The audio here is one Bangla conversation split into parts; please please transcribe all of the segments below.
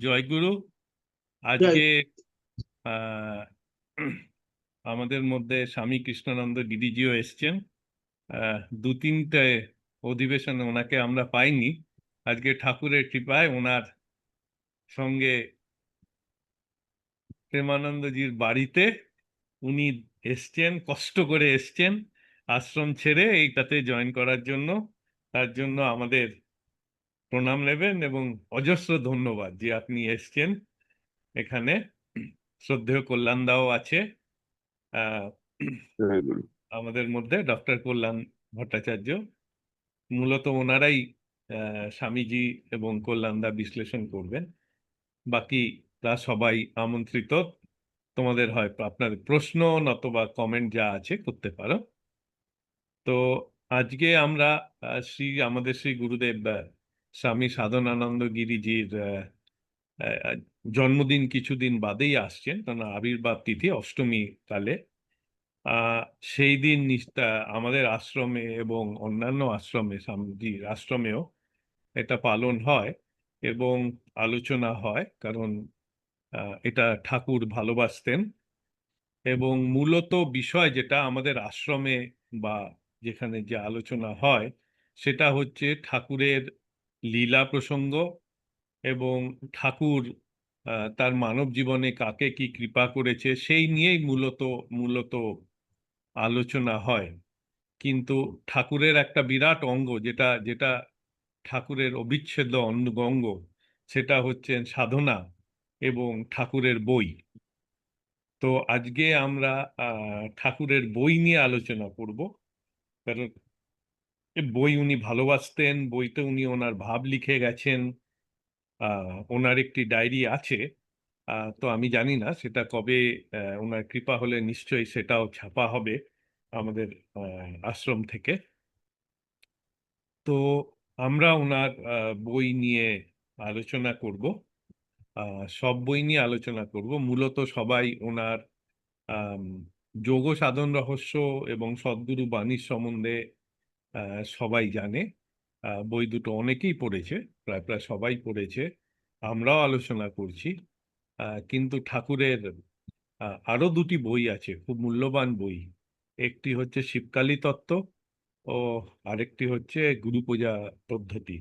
জয়গুরু। জয় আজকে আহ, আমাদের মধ্যে স্বামী কৃষ্ণানন্দ গিরিজিও এসছেন। দু তিনটে অধিবেশনে ওনাকে আমরা পাইনি। আজকে ঠাকুরের কৃপায় ওনার সঙ্গে প্রেমানন্দজির বাড়িতে উনি এসছেন, কষ্ট করে এসছেন আশ্রম ছেড়ে এইটাতে জয়েন করার জন্য। তার জন্য আমাদের প্রণাম নেবেন এবং অজস্র ধন্যবাদ যে আপনি এসছেন এখানে। শ্রদ্ধেয় কল্যাণদাও আছে আহ, জয় গুরু। আমাদের মধ্যে, ডক্টর কল্যাণ ভট্টাচার্য। মূলত ওনারাই স্বামীজি এবং কল্যাণদা বিশ্লেষণ করবেন। বাকি তা সবাই আমন্ত্রিত। তোমাদের হয় আপনাদের প্রশ্ন নতবা কমেন্ট যা আছে করতে পারো। তো আজকে আমরা আমাদের শ্রী গুরুদেব স্বামী সাধনানন্দ গিরিজির জন্মদিন কিছুদিন বাদেই আসছেন, কারণ আবির্ভাব তিথি অষ্টমী কালে। আহ সেই দিন আমাদের আশ্রমে এবং অন্যান্য আশ্রমে, স্বামীজির আশ্রমেও এটা পালন হয় এবং আলোচনা হয়, কারণ এটা ঠাকুর ভালোবাসতেন। এবং মূলত বিষয় যেটা আমাদের আশ্রমে বা যেখানে যে আলোচনা হয় সেটা হচ্ছে ঠাকুরের লীলা প্রসঙ্গ এবং ঠাকুর তার মানব জীবনে কাকে কি কৃপা করেছে সেই নিয়েই মূলত মূলত আলোচনা হয়। কিন্তু ঠাকুরের একটা বিরাট অঙ্গ, যেটা যেটা ঠাকুরের অবিচ্ছেদ্য অঙ্গ, সেটা হচ্ছে সাধনা এবং ঠাকুরের বই। তো আজকে আমরা ঠাকুরের বই নিয়ে আলোচনা করব, কারণ বই উনি ভালোবাসতেন। বইতে উনি ওনার ভাব লিখে গেছেন। ওনার একটি ডায়েরি আছে। তো আমি জানি না সেটা কবে, ওনার কৃপা হলে নিশ্চয়ই সেটাও ছাপা হবে আমাদের আশ্রম থেকে। তো আমরা ওনার বই নিয়ে আলোচনা করব। সব বই নিয়ে আলোচনা করব। মূলত সবাই ওনার আম, যোগ সাধন রহস্য এবং সদ্গুরু বাণীর সম্বন্ধে সবাই জানে। বই দুটো অনেকেই পড়েছে, প্রায় প্রায় সবাই পড়েছে, আমরাও আলোচনা করছি। কিন্তু ঠাকুরের আরো দুটি বই আছে, খুব মূল্যবান বই। একটি হচ্ছে শিবকালী তত্ত্ব ও আরেকটি হচ্ছে গুরু পূজা পদ্ধতি।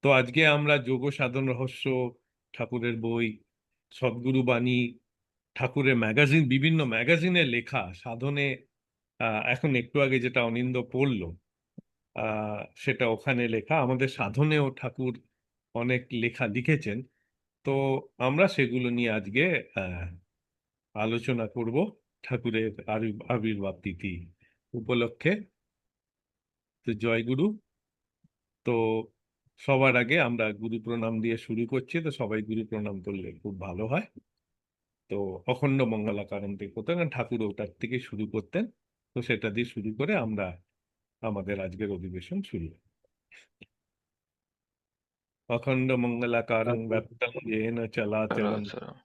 তো আজকে আমরা যোগ সাধন রহস্য, ঠাকুরের বই, সদ্গুরু বাণী, ঠাকুরের ম্যাগাজিন, বিভিন্ন ম্যাগাজিনে লেখা সাধনে, এখন একটু আগে যেটা অনিন্দ পড়লো সেটা ওখানে লেখা। আমাদের সাধনেও ঠাকুর অনেক লেখা লিখেছেন। তো আমরা সেগুলো নিয়ে আজকে আহ, আলোচনা করব ঠাকুরের আবির্ভাব তিথি উপলক্ষে। তো জয় গুরু। তো সবার আগে আমরা গুরু প্রণাম দিয়ে শুরু করছি, তো সবাই গুরু প্রণাম করলে খুব ভালো হয়। তো অখণ্ড মঙ্গলাকারণ থেকে করতেন, ঠাকুর ওটার থেকে শুরু করতেন। তো সেটা দিয়ে শুরু করে আমরা আমাদের আজকের অধিবেশন শুরু। অখণ্ড মঙ্গলাকারং ব্যপ্তং येन চলাচলং চলাচলং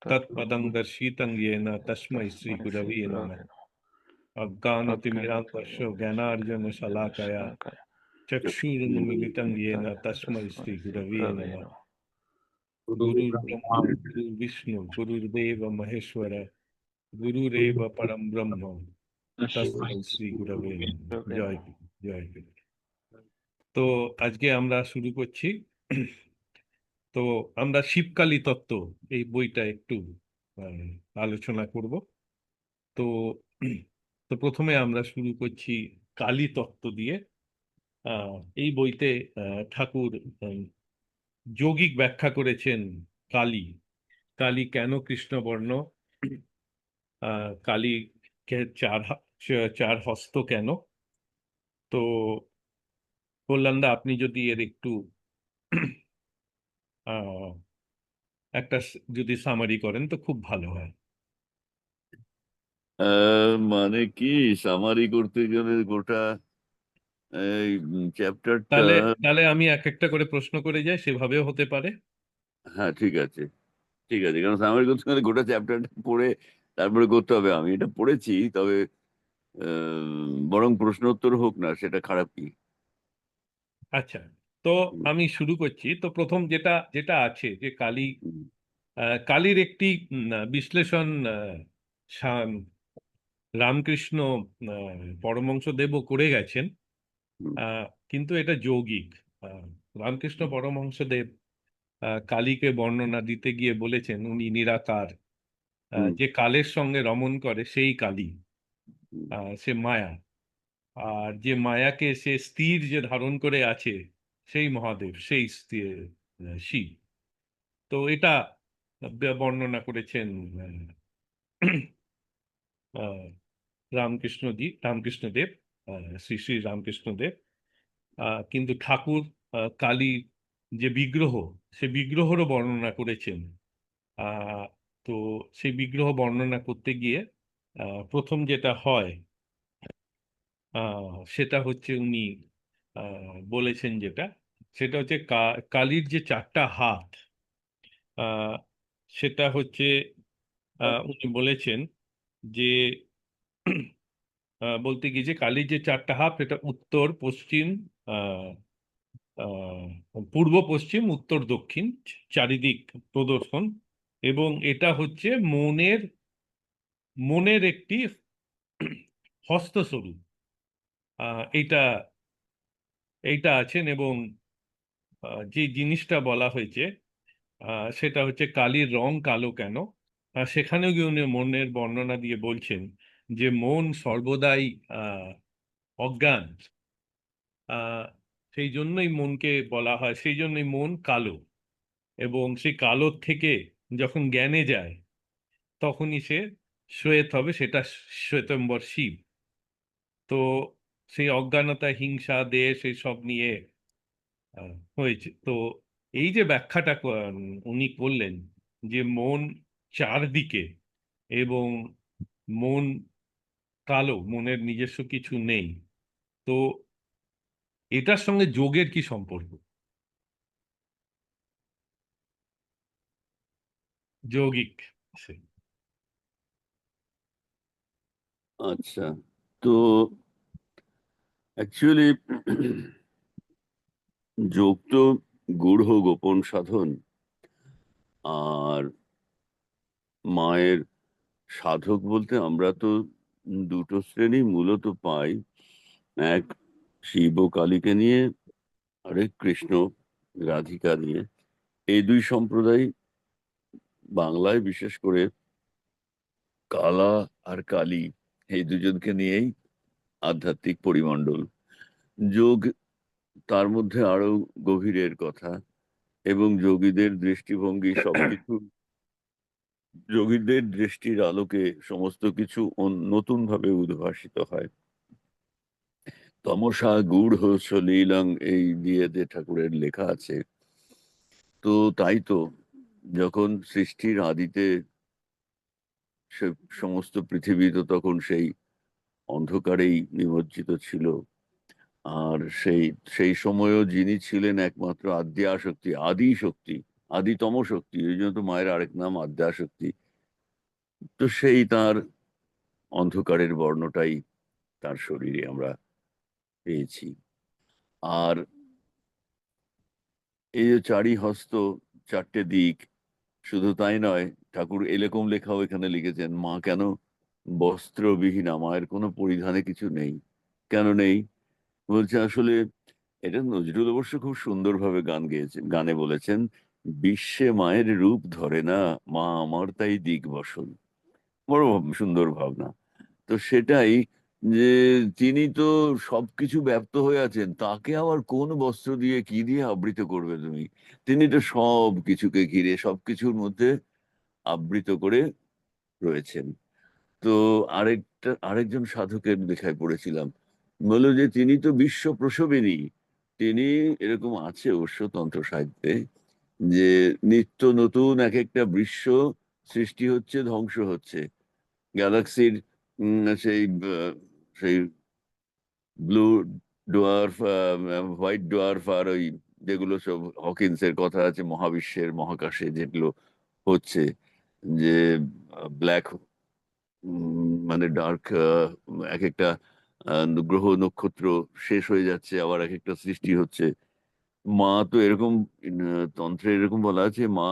তৎপদং দর্শিতং येन তস্मै শ্রী গুরবে নমঃ। অজ্ঞানতিমিরান্ধস্য জ্ঞানার্জন শলাকয়া চক্ষুरुन्मीलितं येन তস্मै শ্রী গুরবে নমঃ। গুরুর্ব্রহ্মা গুরুর্বিষ্ণু গুরুর্দেব মহেশ্বর গুরুরেব পরম ব্রহ্ম তস্मै শ্রী গুরবে নমঃ। জয় গুরু, জয় গুরু। তো আজকে আমরা শুরু করছি। তো আমরা শিবকালী তত্ত্ব এই বইটা একটু আহ, আলোচনা করব। তো তো প্রথমে আমরা শুরু করছি কালী তত্ত্ব দিয়ে। আহ, এই বইতে ঠাকুর আহ, যৌগিক ব্যাখ্যা করেছেন কালী। কালী কেন কৃষ্ণবর্ণ, কালী কে চার হস্ত কেন। তো কল্যাণদা, আপনি যদি এর একটু আহ, একটা যদি সামারি করেন তো খুব ভালো হয়। মানে কি, সামারি করতে গেলে গোটা এই চ্যাপ্টারটা। তাহলে তাহলে আমি এক একটা করে প্রশ্ন করে যাই, সেভাবেও হতে পারে। হ্যাঁ, ঠিক আছে, ঠিক আছে, কারণ সামারি করতে গেলে গোটা চ্যাপ্টারটা পড়ে তারপরে করতে হবে। আমি এটা পড়েছি, তবে বরং প্রশ্নোত্তর হোক না, সেটা খারাপ কি? আচ্ছা, তো হুম, আমি শুরু করছি। তো প্রথম যেটা যেটা আছে যে কালী, হুম, কালীর একটি বিশ্লেষণ সা- রামকৃষ্ণ পরমহংসদেবও করে গেছেন। হুম, কিন্তু এটা যৌগিক। রামকৃষ্ণ পরমহংসদেব কালীকে বর্ণনা দিতে গিয়ে বলেছেন উনি নিরাকার, হুম, যে কালের সঙ্গে রমণ করে সেই কালী, হুম। সে মায়া। আর যে মায়াকে সে স্থির যে ধারণ করে আছে সেই মহাদেব, সেই স্থির শিব। তো এটা বর্ণনা করেছেন আহ, রামকৃষ্ণদেব, শ্রী শ্রী রামকৃষ্ণদেব। কিন্তু ঠাকুর কালীর যে বিগ্রহ, সে বিগ্রহেরও বর্ণনা করেছেন। আহ, তো সেই বিগ্রহ বর্ণনা করতে গিয়ে প্রথম যেটা হয় সেটা হচ্ছে উনি বলেছেন যেটা, সেটা হচ্ছে কালীর যে চারটা হাত, আহ, সেটা হচ্ছে উনি বলেছেন যে বলতে গিয়ে যে কালীর যে চারটা হাত, এটা উত্তর পশ্চিম, আহ, পূর্ব পশ্চিম উত্তর দক্ষিণ চারিদিক প্রদর্শন। এবং এটা হচ্ছে মনের মনের একটি হস্তস্বরূপ। এইটা এইটা আছেন। এবং যে জিনিসটা বলা হয়েছে সেটা হচ্ছে কালির রং কালো কেন। সেখানেও গিয়ে উনি মনের বর্ণনা দিয়ে বলছেন যে মন সর্বদাই আহ, অজ্ঞান। আহ, সেই জন্যই মনকে বলা হয়, সেই জন্যই মন কালো। এবং সেই কালোর থেকে যখন জ্ঞানে যায় তখনই সে শ্বেত হবে, সেটা শ্বেতম্বর শিব। তো সেই অজ্ঞানতা, হিংসা, দেশ এসব নিয়ে হয়েছে। তো এই যে ব্যাখ্যাটা উনি করলেন যে মন চারদিকে, এবং মন কালো, মনের নিজস্ব কিছু নেই। তো এটার সঙ্গে যোগের কি সম্পর্ক? যৌগিক সে। আচ্ছা, তো অ্যাকচুয়ালি যোগ তো গূঢ় গোপন সাধন। আর মায়ের সাধক বলতে আমরা তো দুটো শ্রেণী মূলত পাই। এক শিব ও কালীকে নিয়ে, আরেক কৃষ্ণ রাধিকা নিয়ে। এই দুই সম্প্রদায় বাংলায় বিশেষ করে কালা আর কালী, এই দুজনকে নিয়েই আধ্যাত্মিক পরিমণ্ডল। যোগ তার মধ্যে আরো গভীরের কথা, এবং যোগীদের দৃষ্টিভঙ্গি সবকিছু, যোগীদের দৃষ্টির আলোকে সমস্ত কিছু নতুন ভাবে উদ্ভাসিত হয়। তমসা গূঢ় সলিলং, এই দিয়ে যে ঠাকুরের লেখা আছে। তো তাই তো যখন সৃষ্টির আদিতে সে সমস্ত পৃথিবী তো তখন সেই অন্ধকারেই নিমজ্জিত ছিল। আর সেই সেই সময়ও যিনি ছিলেন একমাত্র আদ্যাশক্তি, আদি শক্তি, আদিতম শক্তি, এই জন্য তো মায়ের আরেক নাম আদ্যাশক্তি। তো সেই তার অন্ধকারের বর্ণটাই তার শরীরে আমরা পেয়েছি। আর এই যে চারি হস্ত, চারটে দিক, শুধু তাই নয়, ঠাকুর এরকম লেখাও এখানে লিখেছেন, মা কেন বস্ত্রবিহীনা, মায়ের কোনো পরিধানে কিছু নেই। কেন নেই? বলছে আসলে, এটা নজরুল অবশ্য খুব সুন্দরভাবে গান গেয়েছেন, গানে বলেছেন, বিশ্বে মায়ের রূপ ধরে না, মা আমার তাই দিক বসন। বড় সুন্দর ভাবনা। তো সেটাই, যে তিনি তো সবকিছু ব্যপ্ত হয়ে আছেন, তাকে আবার কোন বস্ত্র দিয়ে কি দিয়ে আবৃত করবে তুমি? তিনি তো সব কিছুকে ঘিরে সবকিছুর মধ্যে আবৃত করে রয়েছেন। তো আরেকজন সাধকের লেখায় পড়েছিলাম, বললো যে তিনি তো বিশ্ব প্রসবিনী। তিনি, এরকম আছে অবশ্য তন্ত্র সাহিত্যে, যে নিত্য নতুন এক একটা বিশ্ব সৃষ্টি হচ্ছে, ধ্বংস হচ্ছে। গ্যালাক্সির সেই সেই ব্লু ডোয়ার্ফ, হোয়াইট ডোয়ার্ফ, আর ওই যেগুলো সব হকিন্সের কথা আছে, মহাবিশ্বের মহাকাশে যেগুলো হচ্ছে, যে ব্ল্যাক, মানে ডার্ক, এক একটা গ্রহ নক্ষত্র শেষ হয়ে যাচ্ছে, আবার এক একটা সৃষ্টি হচ্ছে। মা তো এরকম তন্ত্রে এরকম বলা আছে, মা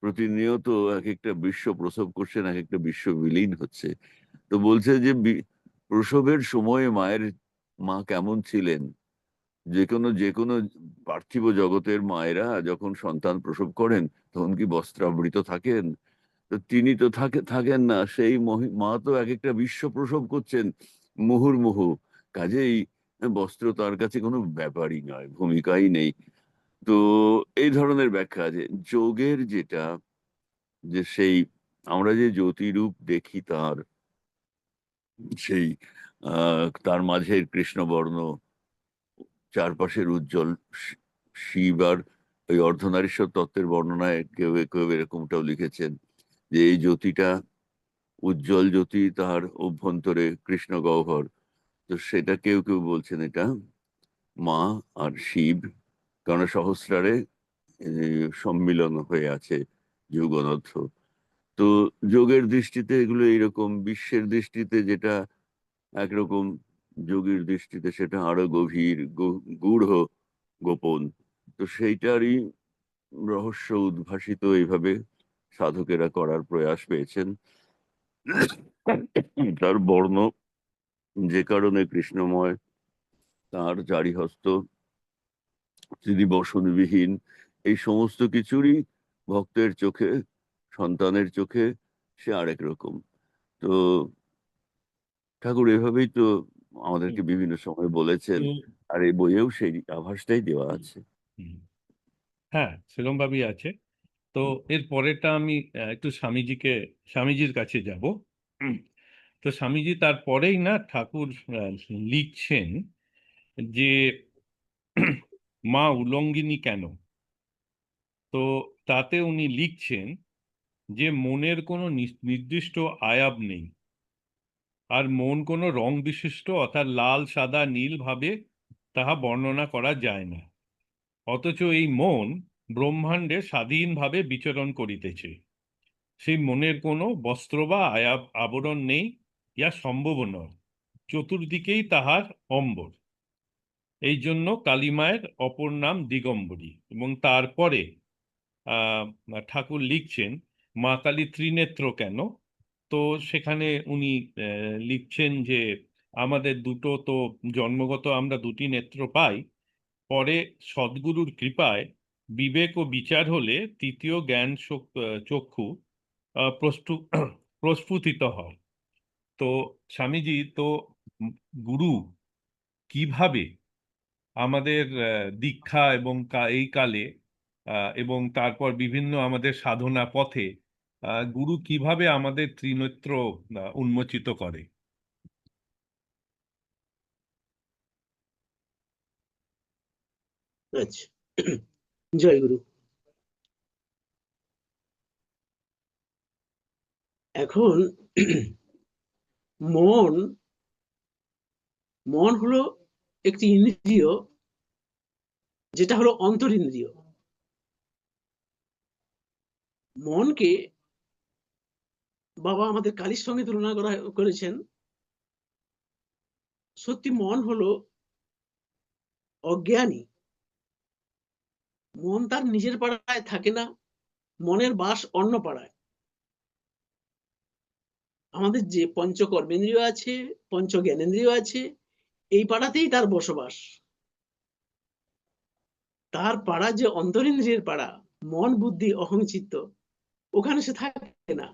প্রতিনিয়ত এক একটা বিশ্ব প্রসব করছেন, এক একটা বিশ্ব বিলীন হচ্ছে। তো বলছে যে প্রসবের সময়ে মা কেমন ছিলেন। যে কোনো পার্থিব জগতের মায়েরা যখন সন্তান প্রসব করেন তখন কি বস্ত্রাবৃত থাকেন? তো তিনি তো থাকেন না। সেই মা তো এক একটা বিশ্ব প্রসব করছেন মুহুর্মুহু। কাজেই বস্ত্র তার কাছে কোনো ব্যাপারই নয়, ভূমিকাই নেই। তো এই ধরনের ব্যাখ্যা আছে যোগের, যেটা যে সেই আমরা যে জ্যোতিরূপ দেখি তার, সেই তার মাঝের কৃষ্ণবর্ণ, চারপাশের উজ্জ্বল শিব, আর ওই অর্ধনারীশ্বর তত্ত্বের বর্ণনায় কেউ কেউ এরকমটাও লিখেছেন যে এই জ্যোতিটা উজ্জ্বল জ্যোতি, তার অভ্যন্তরে কৃষ্ণ গহ্বর। তো সেটা কেউ কেউ বলছেন এটা মা আর শিব, কারণ সহস্রারে সম্মিলন হয়ে আছে যুগনধ্র। তো যোগের দৃষ্টিতে এগুলো এইরকম, বিশ্বের দৃষ্টিতে যেটা একরকম, যোগীর দৃষ্টিতে সেটা আরো গভীর, গূঢ়, গোপন। তো সেইটারই রহস্য উদ্ভাসিত এইভাবে সাধকেরা করার প্রয়াস পেয়েছেন। তার বর্ণ যে কারণে কৃষ্ণময়, তার চারিহস্ত, তিনি বসনবিহীন, এই সমস্ত কিছুরই ভক্তের চোখে, সন্তানের চোখে সে আরেক রকম। তো ঠাকুর এভাবেই তো হুম। আমাদেরকে বিভিন্ন সময় বলেছেন, তো আর এই বইয়েও সেই আভাসটাই দেওয়া হুম, আছে। হুম। হ্যাঁ, সেরকম ভাবেই আছে। তো এর পরেরটা আমি একটু স্বামীজির কাছে যাব। হুম। তো স্বামীজি তারপরেই না ঠাকুর লিখছেন যে মা উলঙ্গিনী কেন। তো তাতে উনি লিখছেন যে মনের কোনো নির্দিষ্ট আয়াব নেই, আর মন কোনো রং বিশিষ্ট অর্থাৎ লাল সাদা নীল ভাবে তাহা বর্ণনা করা যায় না। অথচ এই মন ব্রহ্মাণ্ডে স্বাধীনভাবে বিচরণ করিতেছে। সেই মনের কোনো বস্ত্র বা আবরণ নেই, ইয়া সম্ভব নয়। চতুর্দিকেই তাহার অম্বর। এই জন্য কালীমায়ের অপর নাম দিগম্বরী। এবং তারপরে আহ ঠাকুর লিখছেন মা কালী ত্রিনেত্র কেন। তো সেখানে উনি লিখছেন যে আমাদের দুটো তো জন্মগত আমরা দুটি নেত্র পাই, পরে সদ্গুরুর কৃপায় বিবেক ও বিচার হলে তৃতীয় জ্ঞান চক্ষু প্রস্ফুটিত হয়। তো স্বামীজি তো উম গুরু কিভাবে আমাদের দীক্ষা এবং এই কালে এবং তারপর বিভিন্ন আমাদের সাধনা পথে গুরু কিভাবে আমাদের ত্রিনেত্র উন্মোচিত করে। আচ্ছা, জয় গুরু। এখন মন মন হলো একটি ইন্দ্রিয়, যেটা হলো অন্তরিন্দ্রিয়। মনকে বাবা আমাদের কালীর সঙ্গে তুলনা করেছেন। সত্যি মন হলো অজ্ঞানী। মন তার নিজের পাড়ায় থাকে না, মনের বাস অন্য পাড়ায়। আমাদের যে পঞ্চ কর্মেন্দ্রিয় আছে, পঞ্চ জ্ঞানেন্দ্রিয় আছে, এই পাড়াতেই তার বসবাস। তার পাড়া যে অন্তরিন্দ্রিয়ের পাড়া, মন বুদ্ধি অহংচিত্ত, ওখানে সে থাকে না।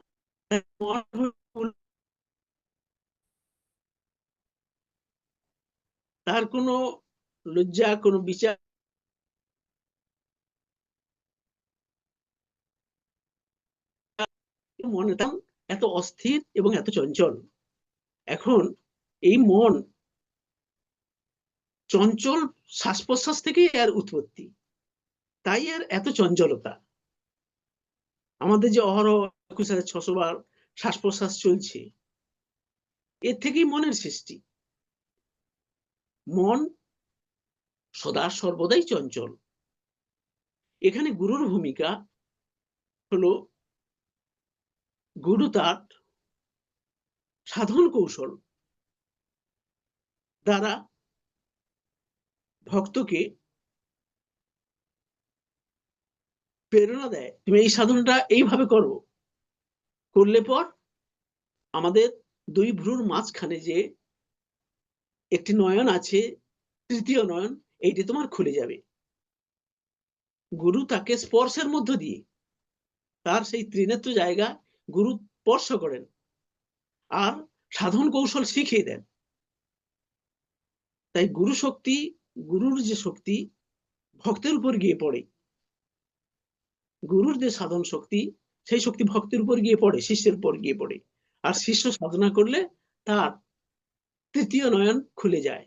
তার কোনো লজ্জা, কোনো বিচার মনে এত অস্থির এবং এত চঞ্চল। এখন এই মন চঞ্চল শ্বাস প্রশ্বাস থেকেই এর উৎপত্তি, তাই এর এত চঞ্চলতা। আমাদের যে অহরহ 21,600 বার শ্বাস প্রশ্বাস চলছে, এর থেকেই মনের সৃষ্টি। মন সদা সর্বদাই চঞ্চল। এখানে গুরুর ভূমিকা হলো গুরু তার সাধন কৌশল দ্বারা ভক্তকে প্রেরণা দেয়, তুমি এই সাধনটা এইভাবে করো, করলে পর আমাদের দুই ভ্রুর মাঝখানে যে একটি নয়ন আছে, তৃতীয় নয়ন, এইটি তোমার খুলে যাবে। গুরু তাকে স্পর্শের মধ্য দিয়ে তার সেই ত্রিনেত্র জায়গা গুরু স্পর্শ করেন আর সাধন কৌশল শিখিয়ে দেন। তাই গুরু শক্তি, গুরুর যে শক্তি ভক্তের উপর গিয়ে পড়ে, গুরুর যে সাধন শক্তি সেই শক্তি ভক্তের উপর গিয়ে পড়ে, শিষ্যের উপর গিয়ে পড়ে। আর শিষ্য সাধনা করলে তার তৃতীয় নয়ন খুলে যায়।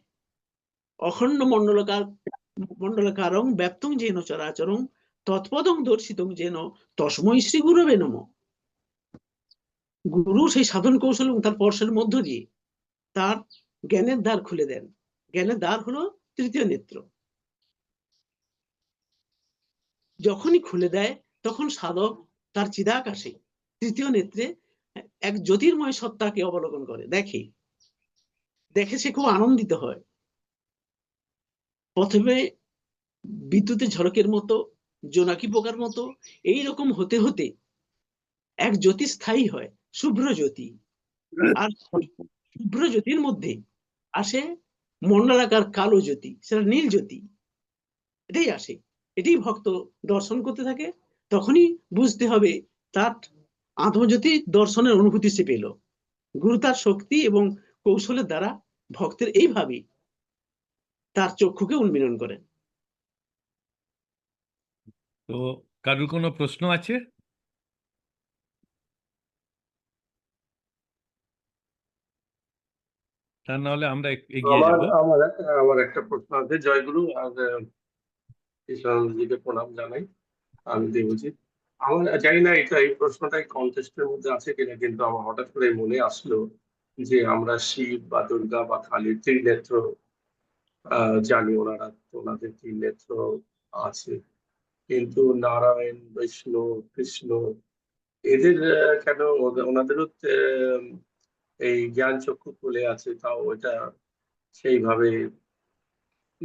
অখণ্ড মণ্ডলকারং ব্যাপ্তং যেন চরাচরং তৎপদং দর্শিতং যেন তস্মৈ শ্রী গুরবে নমঃ। গুরু সেই সাধন কৌশল এবং তার স্পর্শের মধ্য দিয়ে তার জ্ঞানের দ্বার খুলে দেন। জ্ঞানের দ্বার হলো তৃতীয় নেত্র। যখনই খুলে দেয় তখন সাধক তার চিদাকাশে তৃতীয় নেত্রে এক জ্যোতির্ময় সত্তাকে অবলোকন করে, দেখে সে খুব আনন্দিত হয়। প্রথমে বিদ্যুতের ঝলকের মতো, জোনাকি পোকার মতো এইরকম হতে হতে এক জ্যোতি স্থায়ী হয়, শুভ্র জ্যোতি। আর শুভ্র জ্যোতির মধ্যে আসে মণ্ডলাকার কালো জ্যোতি, সেটা নীল জ্যোতি। এটাই আসে, এটাই ভক্ত দর্শন করতে থাকে। তখনই বুঝতে হবে তার আত্মজ্যোতি দর্শনের অনুভূতি সে পেল। গুরু তার শক্তি এবং কৌশলের দ্বারা ভক্তের এইভাবে তার চক্ষুকে উন্মীলন করেন। তো কারুর কোনো প্রশ্ন আছে? তা নাহলে আমরা এগিয়ে আমার যাব। আমার আমার একটা প্রশ্ন আছে। জয়গুরু আর কৃষ্ণানন্দজিকে প্রণাম জানাই। আমি দেবজিৎ। আমার জানি না এটা এই প্রশ্নটাই কন্টেস্টের মধ্যে আছে কিনা, কিন্তু আমার হঠাৎ করে মনে আসলো যে আমরা শিব বা দুর্গা বা কালীর ত্রিনেত্র জানি, ওনাদের ত্রিনেত্র আছে, কিন্তু নারায়ণ, বিষ্ণু, কৃষ্ণ এদের কেন ওনাদেরও এই জ্ঞান চক্ষু খুলে আছে, তাও ওটা সেইভাবে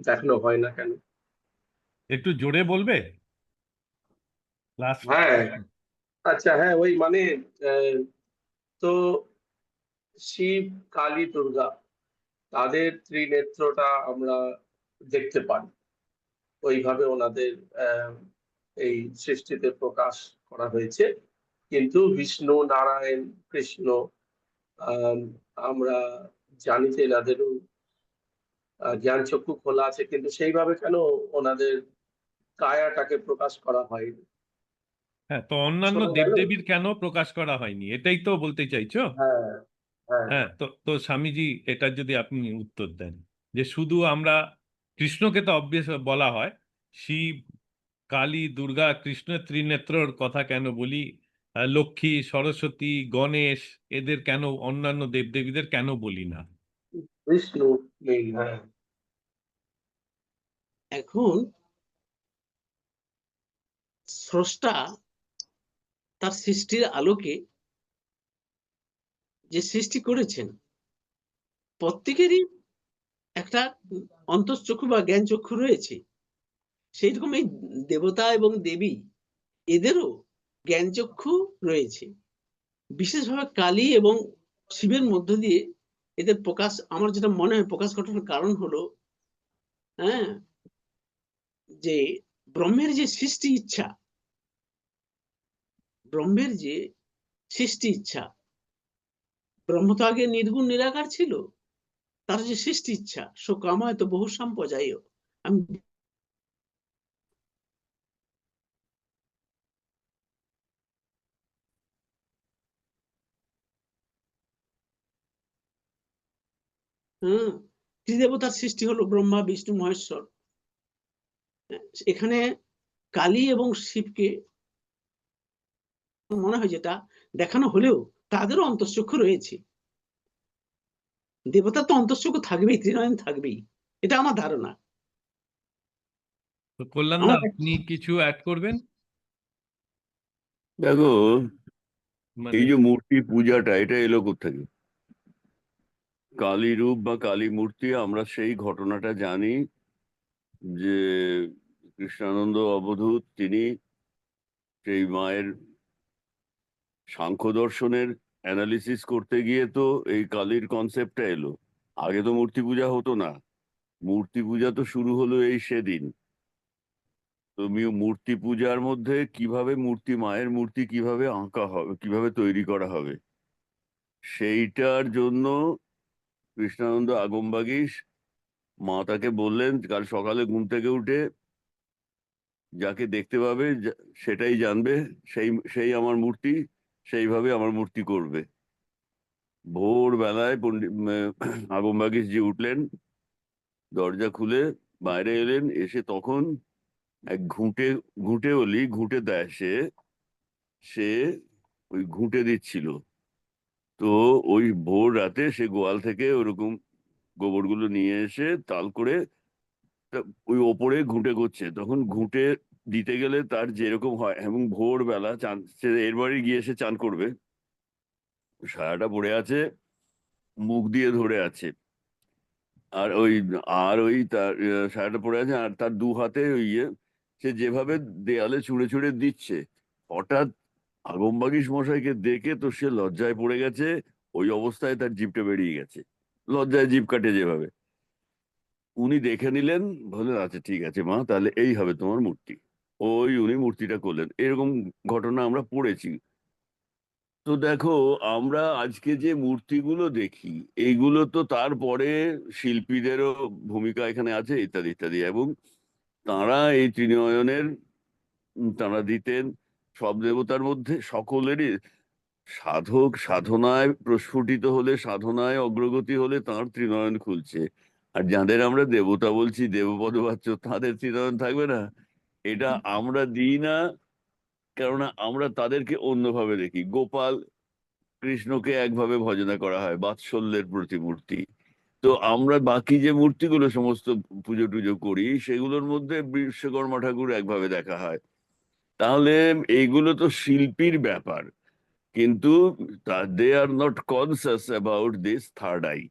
দেখানো হয় না কেন? একটু জোরে বলবে লাস্ট। হ্যাঁ, আচ্ছা, হ্যাঁ, ওই মানে আহ, তো শিব, কালী, দুর্গা তাদের ত্রিনেত্রটা আমরা দেখতে পাই, ওইভাবে ওনাদের আহ, এই সৃষ্টিতে প্রকাশ করা হয়েছে। কিন্তু বিষ্ণু, নারায়ণ, কৃষ্ণ আহ, আমরা জানি যে এনাদেরও জ্ঞান চক্ষু খোলা আছে, কিন্তু সেইভাবে কেন ওনাদের কায়াটাকে প্রকাশ করা হয়নি? হ্যাঁ, তো অন্যান্য শোনা গেল? দেবদেবীর কেন প্রকাশ করা হয়নি, এটাই তো বলতে চাইছো? হ্যাঁ, হ্যাঁ। হ্যাঁ, তো তো স্বামীজি এটার যদি আপনি উত্তর দেন, যে শুধু আমরা কৃষ্ণকে তো অবভিয়াস বলা হয়, শিব, কালী, দুর্গা, কৃষ্ণের ত্রিনেত্রর কথা কেন বলি, লক্ষ্মী, সরস্বতী, গণেশ, এদের কেন, অন্যান্য দেবদেবীদের কেন বলি না? বিষ্ণু নেই, হ্যাঁ। এখন স্রষ্টা তার সৃষ্টির আলোকে যে সৃষ্টি করেছেন, প্রত্যেকেরই একটা অন্তঃচক্ষু বা জ্ঞান চক্ষু রয়েছে। সেই রকম এই দেবতা এবং দেবী এদেরও জ্ঞান চক্ষু রয়েছে। বিশেষভাবে কালী এবং শিবের মধ্য দিয়ে এদের প্রকাশ, আমার যেটা মনে হয় প্রকাশ ঘটানোর কারণ হলো, হ্যাঁ, যে ব্রহ্মের যে সৃষ্টি ইচ্ছা, ব্রহ্মের যে সৃষ্টি ইচ্ছা, ব্রহ্ম তো আগে নির্গুণ নিরাকার ছিল, তার যে সৃষ্টি ইচ্ছা, সো কামায় তো বহু সম্পর্যায়, আমি হ্যাঁ, ত্রিদেবতার সৃষ্টি হলো ব্রহ্মা, বিষ্ণু, মহেশ্বর। এখানে কালী এবং শিবকে মনে হয় যেটা দেখানো হলেও তাদেরও অন্তঃচক্ষু রয়েছে। দেবতার তো অন্তঃচক্ষু থাকবেই, ত্রিনয়ন থাকবেই, এটা আমার ধারণা। তো কল্যাণদা, আমার আপনি কিছু অ্যাড করবেন? দেখো, মানে এই যে মূর্তি পূজাটা, এটা এলো কোত্থেকে? কালী রূপ বা কালী মূর্তি, আমরা সেই ঘটনাটা জানি যে কৃষ্ণানন্দ অবধূত তিনি সেই মায়ের সাংখ্য দর্শনের অ্যানালিসিস করতে গিয়ে তো এই কালীর কনসেপ্টটা এলো। আগে তো মূর্তি পূজা হতো না, মূর্তি পূজা তো শুরু হলো এই সেদিন। তো মূর্তি পূজার মধ্যে কিভাবে মায়ের মূর্তি কিভাবে আঁকা হবে, কিভাবে তৈরি করা হবে, সেইটার জন্য কৃষ্ণানন্দ আগমবাগীশ মা তাকে বললেন কাল সকালে ঘুম থেকে উঠে যাকে দেখতে পাবে সেটাই জানবে, সেই সেই আমার মূর্তি, সেইভাবে আমার মূর্তি করবে। ভোরবেলায় পণ্ডিত আগমবাগীশ জি উঠলেন, দরজা খুলে বাইরে এলেন, এসে তখন এক ঘুঁটে ঘুঁটে দেয় সে সে ওই ঘুঁটে দিচ্ছিল। তো ওই ভোর রাতে সে গোয়াল থেকে ওরকম গোবরগুলো নিয়ে এসে তাল করে ওই ওপরে ঘুঁটে করছে। তখন ঘুঁটে দিতে গেলে তার যেরকম হয়, এবং ভোরবেলা চান, সে এর বাড়ি গিয়ে সে চান করবে, সারাটা পড়ে আছে, মুখ দিয়ে ধরে আছে, আর ওই তার সারাটা পড়ে আছে, আর তার দু হাতে ওই সে যেভাবে দেয়ালে ছুঁড়ে ছুঁড়ে দিচ্ছে, হঠাৎ আগমবাগীশ মশাইকে দেখে তো সে লজ্জায় পড়ে গেছে। ওই অবস্থায় তার জিভটা বেরিয়ে গেছে, লজ্জায় জিভ কাটে যেভাবে। উনি দেখে নিলেন, বললেন আচ্ছা ঠিক আছে মা, তাহলে এই হবে তোমার মূর্তি। উনি মূর্তিটা করলেন। এরকম ঘটনা আমরা পড়েছি। তো দেখো, আমরা আজকে যে মূর্তিগুলো দেখি, এইগুলো তো তারপরে শিল্পীদেরও ভূমিকা এখানে আছে, ইত্যাদি ইত্যাদি। এবং তাঁরা এই ত্রিনয়নের তাঁরা দিতেন সব দেবতার মধ্যে সকলেরই। সাধক সাধনায় প্রস্ফুটিত হলে, সাধনায় অগ্রগতি হলে তাঁর ত্রিনয়ন খুলছে। আর যাদের আমরা দেবতা বলছি, দেবপদবাচ্য, তাদের ত্রিনয়ন থাকবে না? এটা আমরা দিই না, কেননা আমরা তাদেরকে অন্যভাবে দেখি। গোপাল কৃষ্ণকে একভাবে ভজনা করা হয়, বাৎসল্যের প্রতিমূর্তি। তো আমরা বাকি যে মূর্তিগুলো সমস্ত পুজো টুজো করি, সেগুলোর মধ্যে বিশ্বকর্মা ঠাকুর একভাবে দেখা হয়। তাহলে এইগুলো তো শিল্পীর ব্যাপার, কিন্তু they are not conscious about this third eye.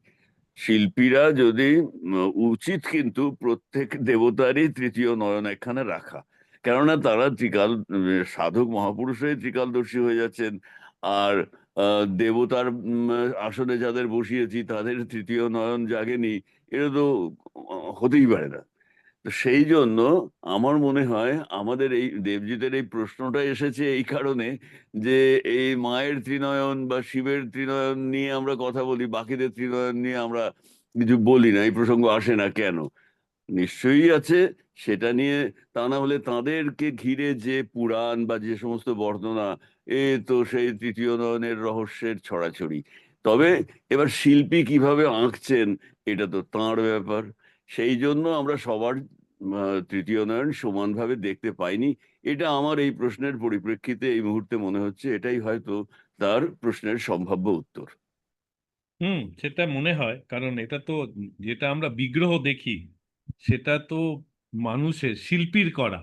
শিল্পীরা যদি উচিত কিন্তু প্রত্যেক দেবতারই তৃতীয় নয়ন একখানে রাখা, কেননা তারা সাধক মহাপুরুষ হয়ে ত্রিকালদর্শী হয়ে যাচ্ছেন। আর দেবতার আসনে যাদের বসিয়েছি তাদের তৃতীয় নয়ন জাগেনি, এটা তো হতেই পারে না। তো সেই জন্য আমার মনে হয় আমাদের এই দেবজিতের এই প্রশ্নটা এসেছে এই কারণে যে এই মায়ের ত্রিনয়ন বা শিবের ত্রিনয়ন নিয়ে আমরা কথা বলি, বাকিদের ত্রিনয়ন নিয়ে আমরা কিছু বলি না, এই প্রসঙ্গ আসে না কেন? নিশ্চয়ই আছে সেটা নিয়ে। তা না হলে তাদেরকে ঘিরে যে পুরাণ বা যে সমস্ত বর্ণনা, তো সেই তৃতীয় নয়নের রহস্যের ছড়াছড়ি। তবে এবার শিল্পী কিভাবে আঁকছেন, এটা তো তাঁর ব্যাপার। সেই জন্য আমরা সবার তৃতীয় নয়ন সমানভাবে দেখতে পাইনি। এটা আমার এই প্রশ্নের পরিপ্রেক্ষিতে এই মুহূর্তে মনে হচ্ছে এটাই হয়তো তার প্রশ্নের সম্ভাব্য উত্তর। সেটা মনে হয়, কারণ এটা তো যেটা আমরা বিগ্রহ দেখি সেটা তো মানুষের শিল্পীর করা,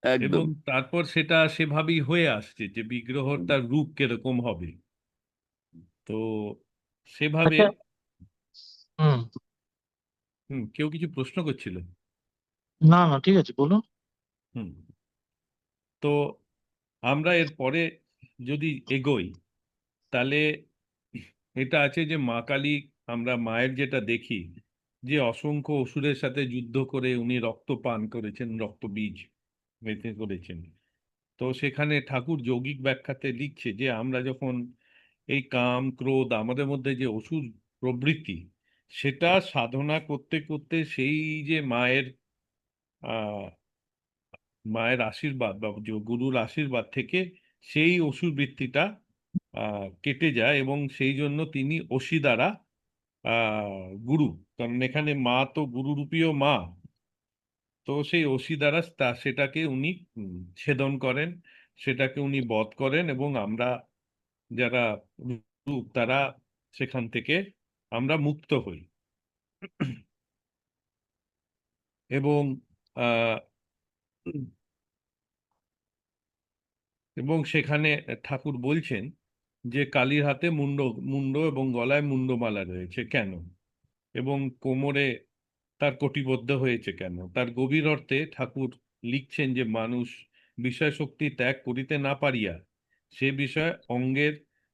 এবং একদম। তারপর সেটা সেভাবেই হয়ে আসছে যে বিগ্রহর তার রূপ কিরকম হবে। তো সেভাবে আচ্ছা। হুম। কেউ কিছু প্রশ্ন করছিল? না না, ঠিক আছে, বলুন। হুম তো আমরা এর পরে যদি এগোই, তাহলে এটা আছে যে মা কালী, আমরা মায়ের যেটা দেখি যে অসংখ্য অসুরের সাথে যুদ্ধ করে উনি রক্ত পান করেছেন, রক্ত বীজ বেঁচে করেছেন। তো সেখানে ঠাকুর যৌগিক ব্যাখ্যাতে লিখছে যে আমরা যখন এই কাম ক্রোধ আমাদের মধ্যে যে অসুর প্রবৃত্তি, সেটা সাধনা করতে করতে সেই যে মায়ের আশীর্বাদ বা যে গুরুর আশীর্বাদ থেকে সেই অসুর বৃত্তিটা কেটে যায়, এবং সেই জন্য তিনি অসি দ্বারা গুরু, কারণ এখানে মা তো গুরুরূপীয় মা। তো সেই অসি দ্বারা সেটাকে উনি ছেদন করেন, সেটাকে উনি বধ করেন, এবং আমরা যারা রূপ তারা সেখান থেকে আমরা মুক্ত হই। এবং আহ এবং সেখানে ঠাকুর বলছেন যে কালীর হাতে মুন্ড মুন্ড এবং গলায় মুন্ডমালা রয়েছে কেন, এবং কোমরে তার কটিবদ্ধ হয়েছে কেন। তার গভীর অর্থে ঠাকুর লিখছেন যে মানুষ বিষয় শক্তি ত্যাগ করিতে না পারিয়া সে বিষয় অঙ্গের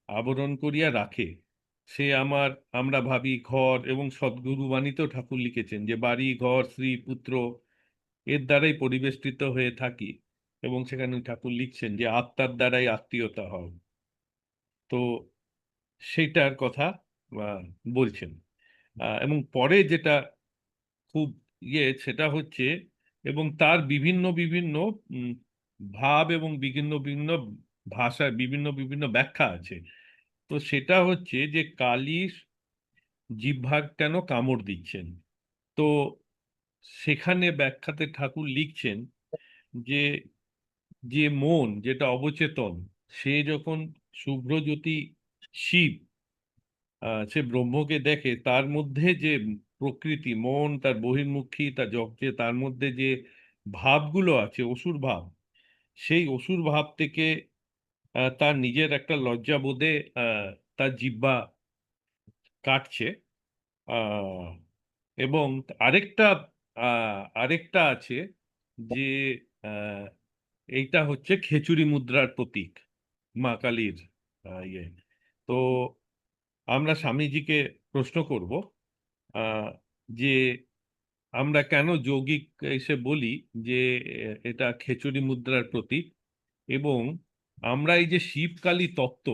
আবরণ করিয়া রাখে। সে আমরা ভাবি ঘর, এবং সদ্গুরু বাণীতেও ঠাকুর লিখেছেন যে বাড়ি ঘর স্ত্রী পুত্র এর দ্বারাই পরিবেষ্টিত হয়ে থাকি, এবং সেখানে ঠাকুর লিখছেন যে আত্মার দ্বারাই আত্মীয়তা হয়। তো সেইটার কথা বলছেন। এবং পরে যেটা খুব সেটা হচ্ছে, এবং তার বিভিন্ন বিভিন্ন ভাব এবং বিভিন্ন বিভিন্ন ভাষায় বিভিন্ন বিভিন্ন ব্যাখ্যা আছে। তো সেটা হচ্ছে যে কালী জিহ্বার কেন কামড় দিচ্ছেন। তো সেখানে ব্যাখ্যাতে ঠাকুর লিখছেন যে যে মন যেটা অবচেতন, সে যখন শুভ্রজ্যোতি শিব সে ব্রহ্মকে দেখে, তার মধ্যে যে প্রকৃতি মন, তার বহির্মুখী, তার যে তার মধ্যে যে ভাবগুলো আছে অসুর ভাব, সেই অসুর ভাব থেকে তার নিজের একটা লজ্জাবোধে তার জিহ্বা কাটছে। আহ, এবং আরেকটা আরেকটা আছে যে আহ, এইটা হচ্ছে খেচুড়ি মুদ্রার প্রতীক, মা কালীর ইয়ে। তো আমরা স্বামীজিকে প্রশ্ন করব যে আমরা কেন যৌগিক এসে বলি যে এটা খেচুড়ি মুদ্রার প্রতীক, এবং আমরা এই যে শিব কালী তত্ত্ব,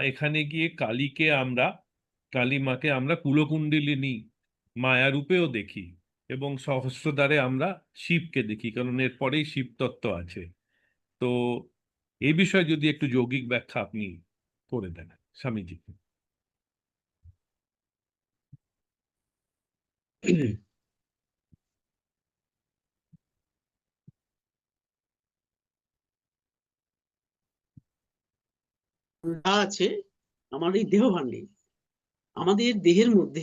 এখানে গিয়ে কালী মাকে আমরা কুলকুণ্ডলিনী মায়া রূপেও দেখি, এবং সহস্রদ্বারে আমরা শিবকে দেখি, কারণ এরপরেই শিব তত্ত্ব আছে। তো এই বিষয়ে যদি একটু যৌগিক ব্যাখ্যা আপনি করে দেন স্বামীজি। যা আছে আমার এই দেহ ভাণ্ডে, আমাদের দেহের মধ্যে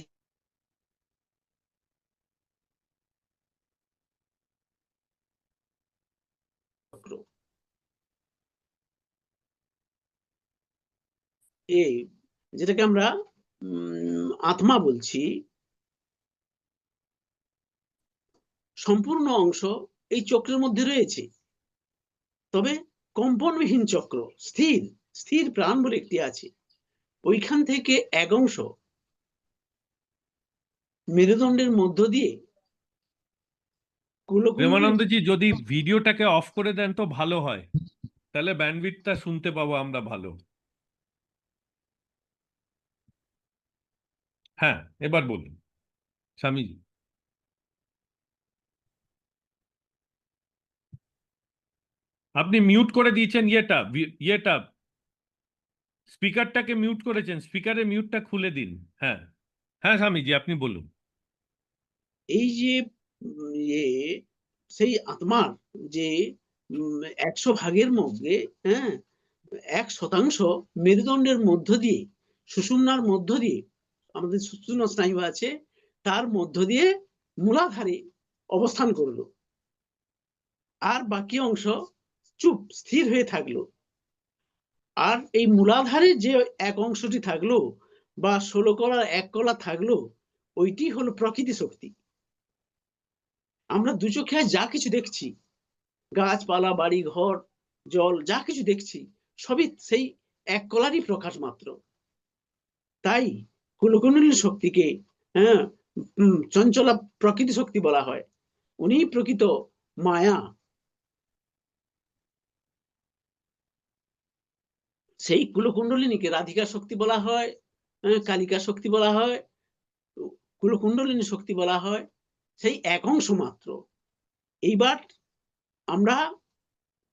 চক্র, যেটাকে আমরা আত্মা বলছি, সম্পূর্ণ অংশ এই চক্রের মধ্যে রয়েছে। তবে কম্পনবিহীন চক্র, স্থির স্থির প্রাণ বলে একটি আছে, ওইখান থেকে এক অংশ মেরুদণ্ডের মধ্য দিয়ে প্রেমানন্দজি যদি ভিডিওটাকে অফ করে দেন তো ভালো হয়, তাহলে ব্যান্ডউইথটা শুনতে পাবো আমরা ভালো। হ্যাঁ, এবার বলুন স্বামীজি। আপনি মিউট করে দিয়েছেন ইয়েটা স্পিকারটাকে মিউট করেছেন, স্পিকারের মিউটটা খুলে দিন। হ্যাঁ হ্যাঁ স্বামীজি আপনি বলুন। এই যে সেই আত্মার যে 100 ভাগের মধ্যে 1% মেরুদণ্ডের মধ্য দিয়ে, সুষুম্নার মধ্য দিয়ে, আমাদের সুষুম্ন স্নায়ু আছে, তার মধ্য দিয়ে মূলাধারে অবস্থান করলো, আর বাকি অংশ চুপ স্থির হয়ে থাকলো। আর এই মূলাধারের যে এক অংশটি থাকলো, বা 16 কলার 1 কলা থাকলো, ওইটি হলো প্রকৃতি শক্তি। আমরা দু চোখে যা কিছু দেখছি, গাছপালা, বাড়ি ঘর, জল, যা কিছু দেখছি, সবই সেই এক কলারই প্রকাশ মাত্র। তাই কুলকুণ্ডলিনী শক্তিকে চঞ্চলা প্রকৃতি শক্তি বলা হয়। উনি প্রকৃত মায়া। সেই কুলকুণ্ডলিনীকে রাধিকা শক্তি বলা হয়, কালিকা শক্তি বলা হয়, কুলকুণ্ডলিনী শক্তি বলা হয়, সেই এক অংশ মাত্র। এইবার আমরা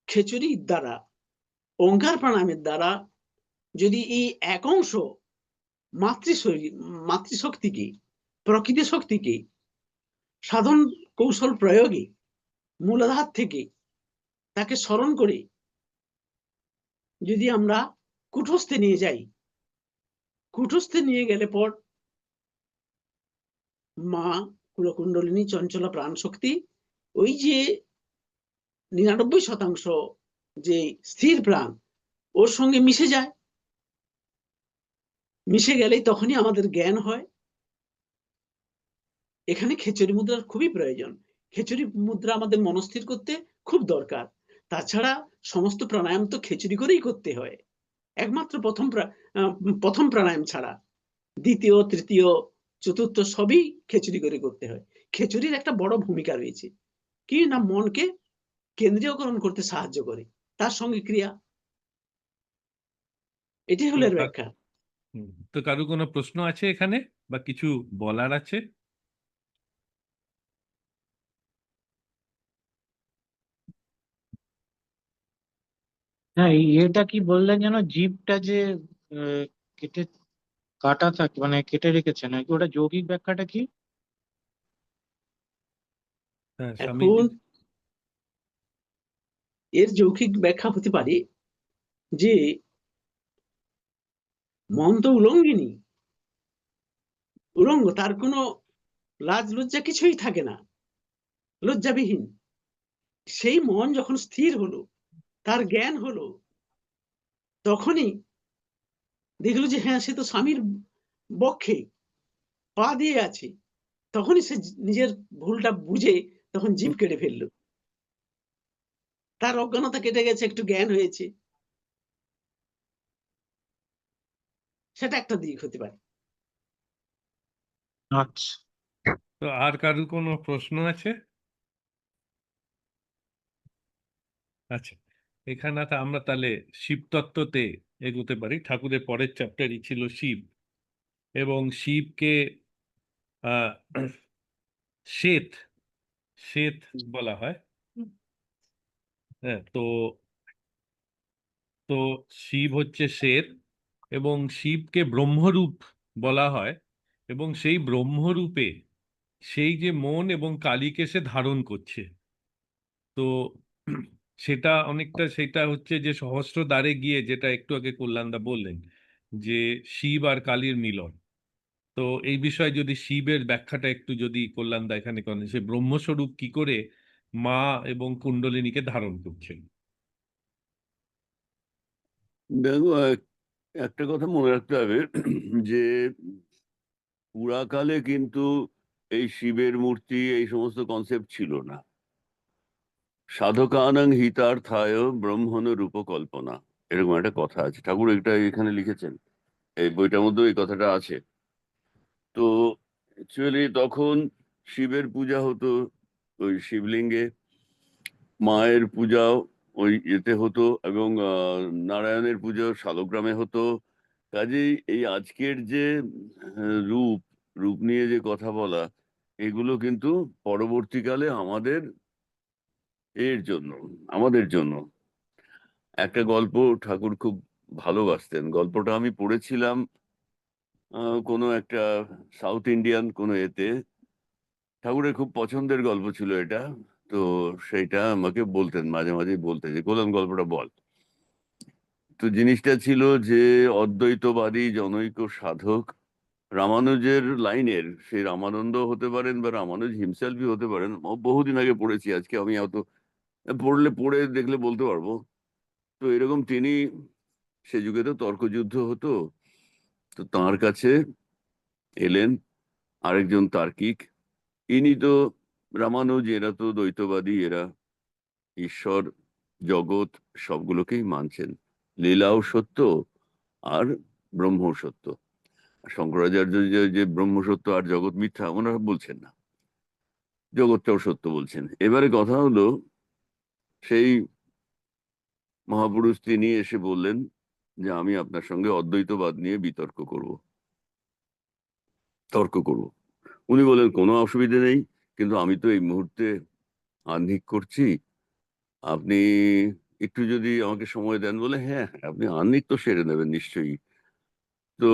খেচুরির দ্বারা, ওঙ্কার প্রাণায়ামের দ্বারা যদি এই এক অংশ মাতৃশক্তিকে, প্রকৃতি শক্তিকে সাধন কৌশল প্রয়োগে মূলাধার থেকে তাকে স্মরণ করে যদি আমরা কুটস্থে নিয়ে যাই, কুটস্থে নিয়ে গেলে পর মা কুলকুণ্ডলিনী চঞ্চলা প্রাণ শক্তি, ওই যে 99% যে স্থির প্রাণ, ওর সঙ্গে মিশে যায়। মিশে গেলেই তখনই আমাদের জ্ঞান হয়। এখানে খেচুরি মুদ্রার খুবই প্রয়োজন। খেচুরি মুদ্রা আমাদের মনস্থির করতে খুব দরকার। তাছাড়া সমস্ত প্রাণায়াম তো খিচুড়ি করেই করতে হয়, একমাত্র প্রথম প্রাণায়াম ছাড়া দ্বিতীয়, তৃতীয়, চতুর্থ সবই খিচুড়ি করে করতে হয়। খিচুড়ির একটা বড় ভূমিকা রয়েছে, কি না মনকে কেন্দ্রীয়করণ করতে সাহায্য করে, তার সঙ্গে ক্রিয়া। এটাই তো হলো এর ব্যাখ্যা। তো কারো কোনো প্রশ্ন আছে এখানে বা কিছু বলার আছে? হ্যাঁ, এটা কি বললেন যেন, জিভটা যে আহ, কেটে কাটা থাকে, মানে কেটে রেখেছে নাকি, ওটা যৌগিক ব্যাখ্যাটা কি? হ্যাঁ, স্বামীজি। এখন এর যৌখিক ব্যাখ্যা হতে পারে যে মন তো উলঙ্গ, তার কোনো লাজ লজ্জা কিছুই থাকে না, লজ্জাবিহীন। সেই মন যখন স্থির হলো, তার জ্ঞান হলো, তখনই দেখলো যে হ্যাঁ, সে তো স্বামীর বক্ষে পা দিয়ে আছে। তখনই সে নিজের ভুলটা বুঝে তখন জিভ কেটে ফেললো, তার অজ্ঞানতা কেটে গেছে, একটু জ্ঞান হয়েছে। সেটা একটা দিক হতে পারে। আচ্ছা। তো আর কারো কোনো প্রশ্ন আছে? আচ্ছা, এখানে তো আমরা তাহলে শিব তত্ত্বতে এগোতে পারি। ঠাকুরের পরের চ্যাপ্টারই ছিল শিব, এবং শিবকে আহ শ্বেত শ্বেত বলা হয়। হ্যাঁ, তো তো শিব হচ্ছে শ্বেত, এবং শিবকে ব্রহ্মরূপ বলা হয়, এবং সেই ব্রহ্মরূপে সেই যে মন এবং কালীকে সে ধারণ করছে। তো সেটা অনেকটা, সেটা হচ্ছে যে সহস্র দ্বারে গিয়ে, যেটা একটু আগে কল্যাণদা বললেন, যে শিব আর কালীর মিলন। তো এই বিষয়ে যদি শিবের ব্যাখ্যাটা একটু যদি কল্যাণদা এখানে করেন, সে ব্রহ্মস্বরূপ কি করে মা এবং কুণ্ডলিনীকে ধারণ করছেন। দেখো, একটা কথা মনে রাখতে হবে যে পুরাকালে কিন্তু এই শিবের মূর্তি, এই সমস্ত কনসেপ্ট ছিল না। সাধকানাং হিতার্থায় ব্রহ্মণ রূপকল্পনা, এরকম একটা কথা আছে। ঠাকুর এটা এখানে লিখেছেন, এই বইটার মধ্যে এই কথাটা আছে। তো অ্যাকচুয়ালি তখন শিবের পূজা হতো ওই শিবলিঙ্গে, মায়ের পূজাও ওই এতে হতো, এবং নারায়ণের পুজো শালগ্রামে হতো। কাজেই এই আজকের যে রূপ রূপ নিয়ে যে কথা বলা, এগুলো কিন্তু পরবর্তীকালে আমাদের জন্য একটা গল্প ঠাকুর খুব ভালোবাসতেন। গল্পটা আমি পড়েছিলাম কোনো একটা সাউথ ইন্ডিয়ান কোনো এতে। ঠাকুরের খুব পছন্দের গল্প ছিল এটা। তো সেইটা আমাকে বলতেন, মাঝে মাঝে বলতেন যে গোলাম গল্পটা বল। তো জিনিসটা ছিল যে অদ্বৈতবাদী জনৈক সাধক, রামানুজের লাইনের, সেই রামানন্দ হতে পারেন বা রামানুজ হিমসেলফই হতে পারেন। বহুদিন আগে পড়েছি, আজকে আমি অত পড়ে দেখলে বলতে পারবো। তো এরকম তিনি, সে যুগে তো তর্কযুদ্ধ হতো, তো তাঁর কাছে এলেন আরেকজন তার্কিক। ইনি তো রামানুজ, এরা তো দ্বৈতবাদী, এরা ঈশ্বর জগৎ সবগুলোকেই মানছেন, লীলাও সত্য আর ব্রহ্মও সত্য। শঙ্করাচার্য যে ব্রহ্ম সত্য আর জগৎ মিথ্যা ওনারা বলছেন না, জগৎটাও সত্য বলছেন। এবারে কথা হলো, সেই মহাপুরুষ তিনি এসে বললেন যে আমি আপনার সঙ্গে অদ্বৈতবাদ নিয়ে তর্ক করব। উনি বলেন কোনো অসুবিধে নেই, কিন্তু আমি তো এই মুহূর্তে আহ্নিক করছি, আপনি একটু যদি আমাকে সময় দেন। বলে হ্যাঁ হ্যাঁ, আপনি আহ্নিক তো সেরে নেবেন নিশ্চয়ই। তো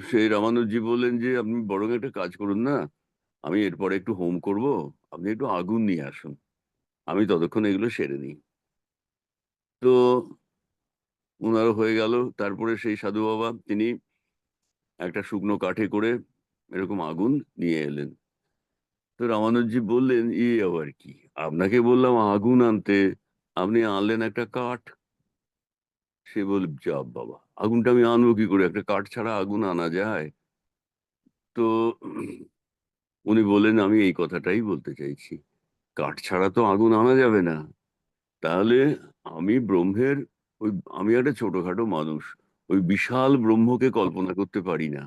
সেই রামানুজি বললেন যে আপনি বরং একটা কাজ করুন না, আমি এরপরে একটু হোম করব, আপনি একটু আগুন নিয়ে আসুন, আমি ততক্ষণ এগুলো সেরে নিই। তো ওনারও হয়ে গেল। তারপরে সেই সাধু বাবা তিনি একটা শুকনো কাঠে করে এরকম আগুন নিয়ে এলেন। তো রামানুজি বললেন আবার কি, আপনাকে বললাম আগুন আনতে, আপনি আনলেন একটা কাঠ। সে বল যা বাবা, আগুনটা আমি আনবো কি করে, একটা কাঠ ছাড়া আগুন আনা যায়? তো উনি বললেন আমি এই কথাটাই বলতে চাইছি, কাঠ ছাড়া তো আগুন আনা যাবে না। তাহলে আমি ব্রহ্মের ওই আমি একটা ছোটখাটো মানুষ, ওই বিশাল ব্রহ্মকে কল্পনা করতে পারি না।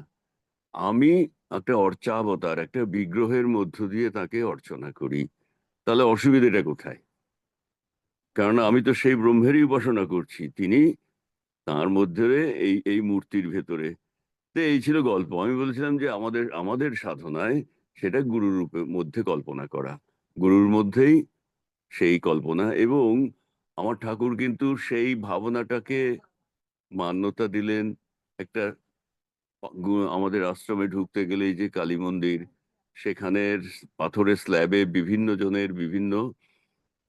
আমি একটা অর্চাবতার, একটা বিগ্রহের মধ্য দিয়ে তাকে অর্চনা করি। তাহলে অসুবিধাটা কোথায়? কারণ আমি তো সেই ব্রহ্মেরই উপাসনা করছি, তিনি তার মধ্যে এই এই মূর্তির ভেতরে। তো এই ছিল গল্প। আমি বলছিলাম যে আমাদের আমাদের সাধনায় সেটা গুরুর মধ্যে কল্পনা করা, গুরুর মধ্যেই সেই কল্পনা। এবং আমার ঠাকুর কিন্তু সেই ভাবনাটাকে মান্যতা দিলেন। একটা আমাদের আশ্রমে ঢুকতে গেলে এই যে কালী মন্দির, সেখানের পাথরের স্ল্যাবে বিভিন্ন জনের বিভিন্ন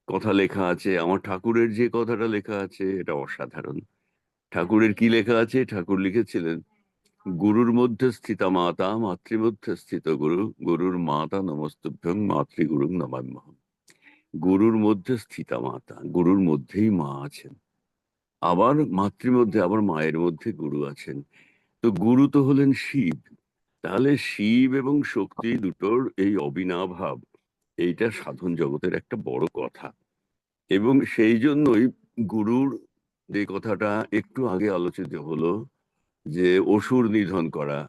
কথা লেখা আছে। আমার ঠাকুরের যে কথাটা লেখা আছে এটা অসাধারণ। ঠাকুরের কি লেখা আছে? ঠাকুর লিখেছিলেন, গুরুর মধ্যে স্থিতা মাতা, মাতৃমধ্যে স্থিত গুরু, গুরুর মাতা নমস্তুভ্যং, মাতৃগুরুং নমাম্যহম। গুরুর মধ্যে স্থিতা মাতা, গুরুর মধ্যেই মা আছেন। আবার মাতৃমধ্যে, আবার মায়ের মধ্যে গুরু আছেন। তো গুরু তো হলেন শিব। তাহলে শিব এবং শক্তি দুটোর এই অবিনাভাব, এইটা সাধন জগতের একটা বড় কথা। এবং সেই জন্যই গুরুর যে কথাটা একটু আগে আলোচিত হলো, যে অসুর নিধন করা।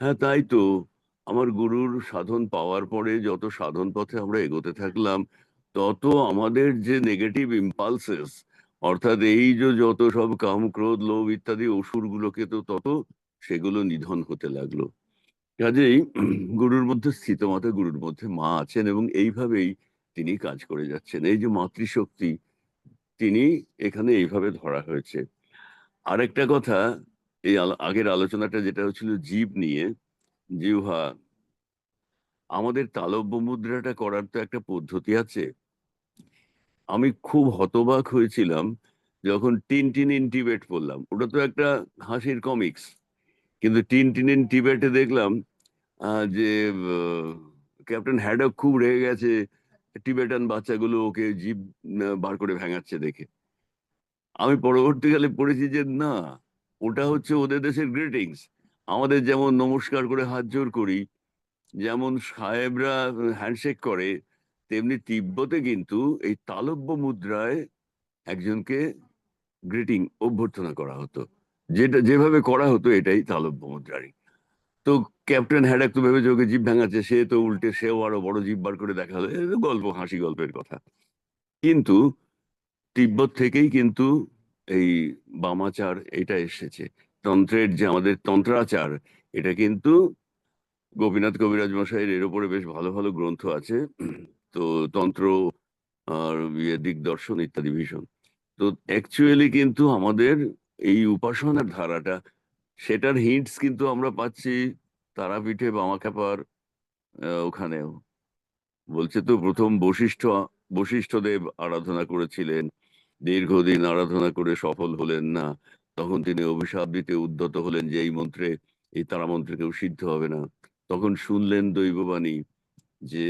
হ্যাঁ, তাই তো। আমার গুরুর সাধন পাওয়ার পরে যত সাধন পথে আমরা এগোতে থাকলাম, তত আমাদের যে নেগেটিভ ইম্পালসেস, অর্থাৎ এই যে যত সব কাম ক্রোধ লোভ ইত্যাদি অসুরগুলোকে, তো তত সেগুলো নিধন হতে লাগলো। কাজেই গুরুর মধ্যে স্থিত মাতা, গুরুর মধ্যে মা আছেন, এবং এইভাবেই তিনি কাজ করে যাচ্ছেন। এই যে মাতৃশক্তি, তিনি এখানে এইভাবে ধরা হয়েছে। আরেকটা কথা, এই আগের আলোচনাটা যেটা হচ্ছিল জীব নিয়ে, জিহ্বা, আমাদের তালব্য মুদ্রাটা করার তো একটা পদ্ধতি আছে। আমি খুব হতবাক হয়েছিলাম যখন টিনটিন ইন টিবেট পড়লাম। ওটা তো একটা হাসির কমিক্স, কিন্তু টিনটিন ইন টিবেটে দেখলাম যে ক্যাপ্টেন হ্যাডক খুব রেগে গেছে টিবেটান বাচ্চাগুলো ওকে জিভ বার করে ভেঙাচ্ছে দেখে। আমি পরবর্তীকালে পড়েছি যে না, ওটা হচ্ছে ওদের দেশের গ্রিটিংস। আমাদের যেমন নমস্কার করে হাত জোড় করি, যেমন সাহেবরা হ্যান্ডশেক করে, তেমনি তিব্বতে কিন্তু এই তালব্য মুদ্রায় একজনকে গ্রিটিং, অভ্যর্থনা করা হতো। যেটা যেভাবে করা হতো এটাই তালব্য মুদ্রারই। তো ক্যাপ্টেন হ্যাডক তো ভেবেছে ওকে জিভ ভাঙাচ্ছে, সে তো উল্টে সেও আরো বড় জিভ বার করে দেখালো। এ তো গল্প, হাসি গল্পের কথা। কিন্তু তিব্বত থেকেই কিন্তু এই বামাচার এটা এসেছে। তন্ত্রের যে আমাদের তন্ত্রাচার, এটা কিন্তু গোপীনাথ কবিরাজ মশাইয়ের এর উপরে বেশ ভালো ভালো গ্রন্থ আছে। তো তন্ত্র আর দিগদর্শন ইত্যাদি ভীষণ। তো অ্যাকচুয়ালি কিন্তু আমাদের এই উপাসনার ধারাটা, সেটার হিন্টস কিন্তু আমরা পাচ্ছি তারাপীঠে বামাখ্যাপার ওখানেও। বলছে তো প্রথম বশিষ্ঠদেব আরাধনা করেছিলেন, দীর্ঘদিন আরাধনা করে সফল হলেন না। তখন তিনি অভিশাপ দিতে উদ্যত হলেন যে এই মন্ত্রে, এই তারা মন্ত্রে কেউ সিদ্ধ হবে না। তখন শুনলেন দৈববাণী যে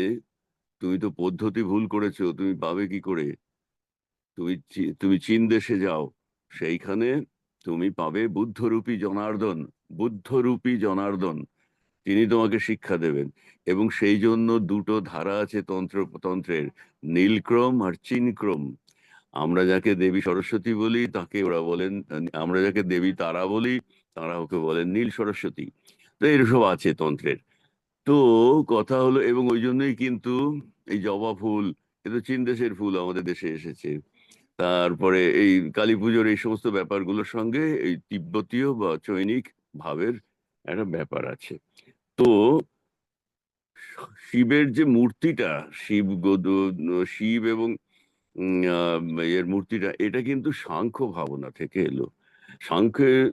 তুমি তো পদ্ধতি ভুল করেছো, তুমি পাবে কি করে? তুমি চীন দেশে যাও, সেইখানে তুমি পাবে বুদ্ধরূপী জনার্দন। বুদ্ধরূপী জনার্দন, তিনি তোমাকে শিক্ষা দেবেন। এবং সেই জন্য দুটো ধারা আছে তন্ত্রের, নীলক্রম আর চিনক্রম। আমরা যাকে দেবী সরস্বতী বলি তাকে ওরা বলেন, আমরা যাকে দেবী তারা বলি তারা ওকে বলেন নীল সরস্বতী। তো এরসব আছে তন্ত্রের। তো কথা হলো, এবং ওই জন্যই কিন্তু এই জবা ফুল, এ তো চীন দেশের ফুল আমাদের দেশে এসেছে। তারপরে এই কালী পুজোর এই সমস্ত ব্যাপারগুলোর সঙ্গে এই তিব্বতীয় বা চৈনিক ভাবের একটা ব্যাপার আছে। তো শিবের যে মূর্তিটা, শিব এবং এর মূর্তিটা, এটা কিন্তু সাংখ্য ভাবনা থেকে এলো। সাংখ্যের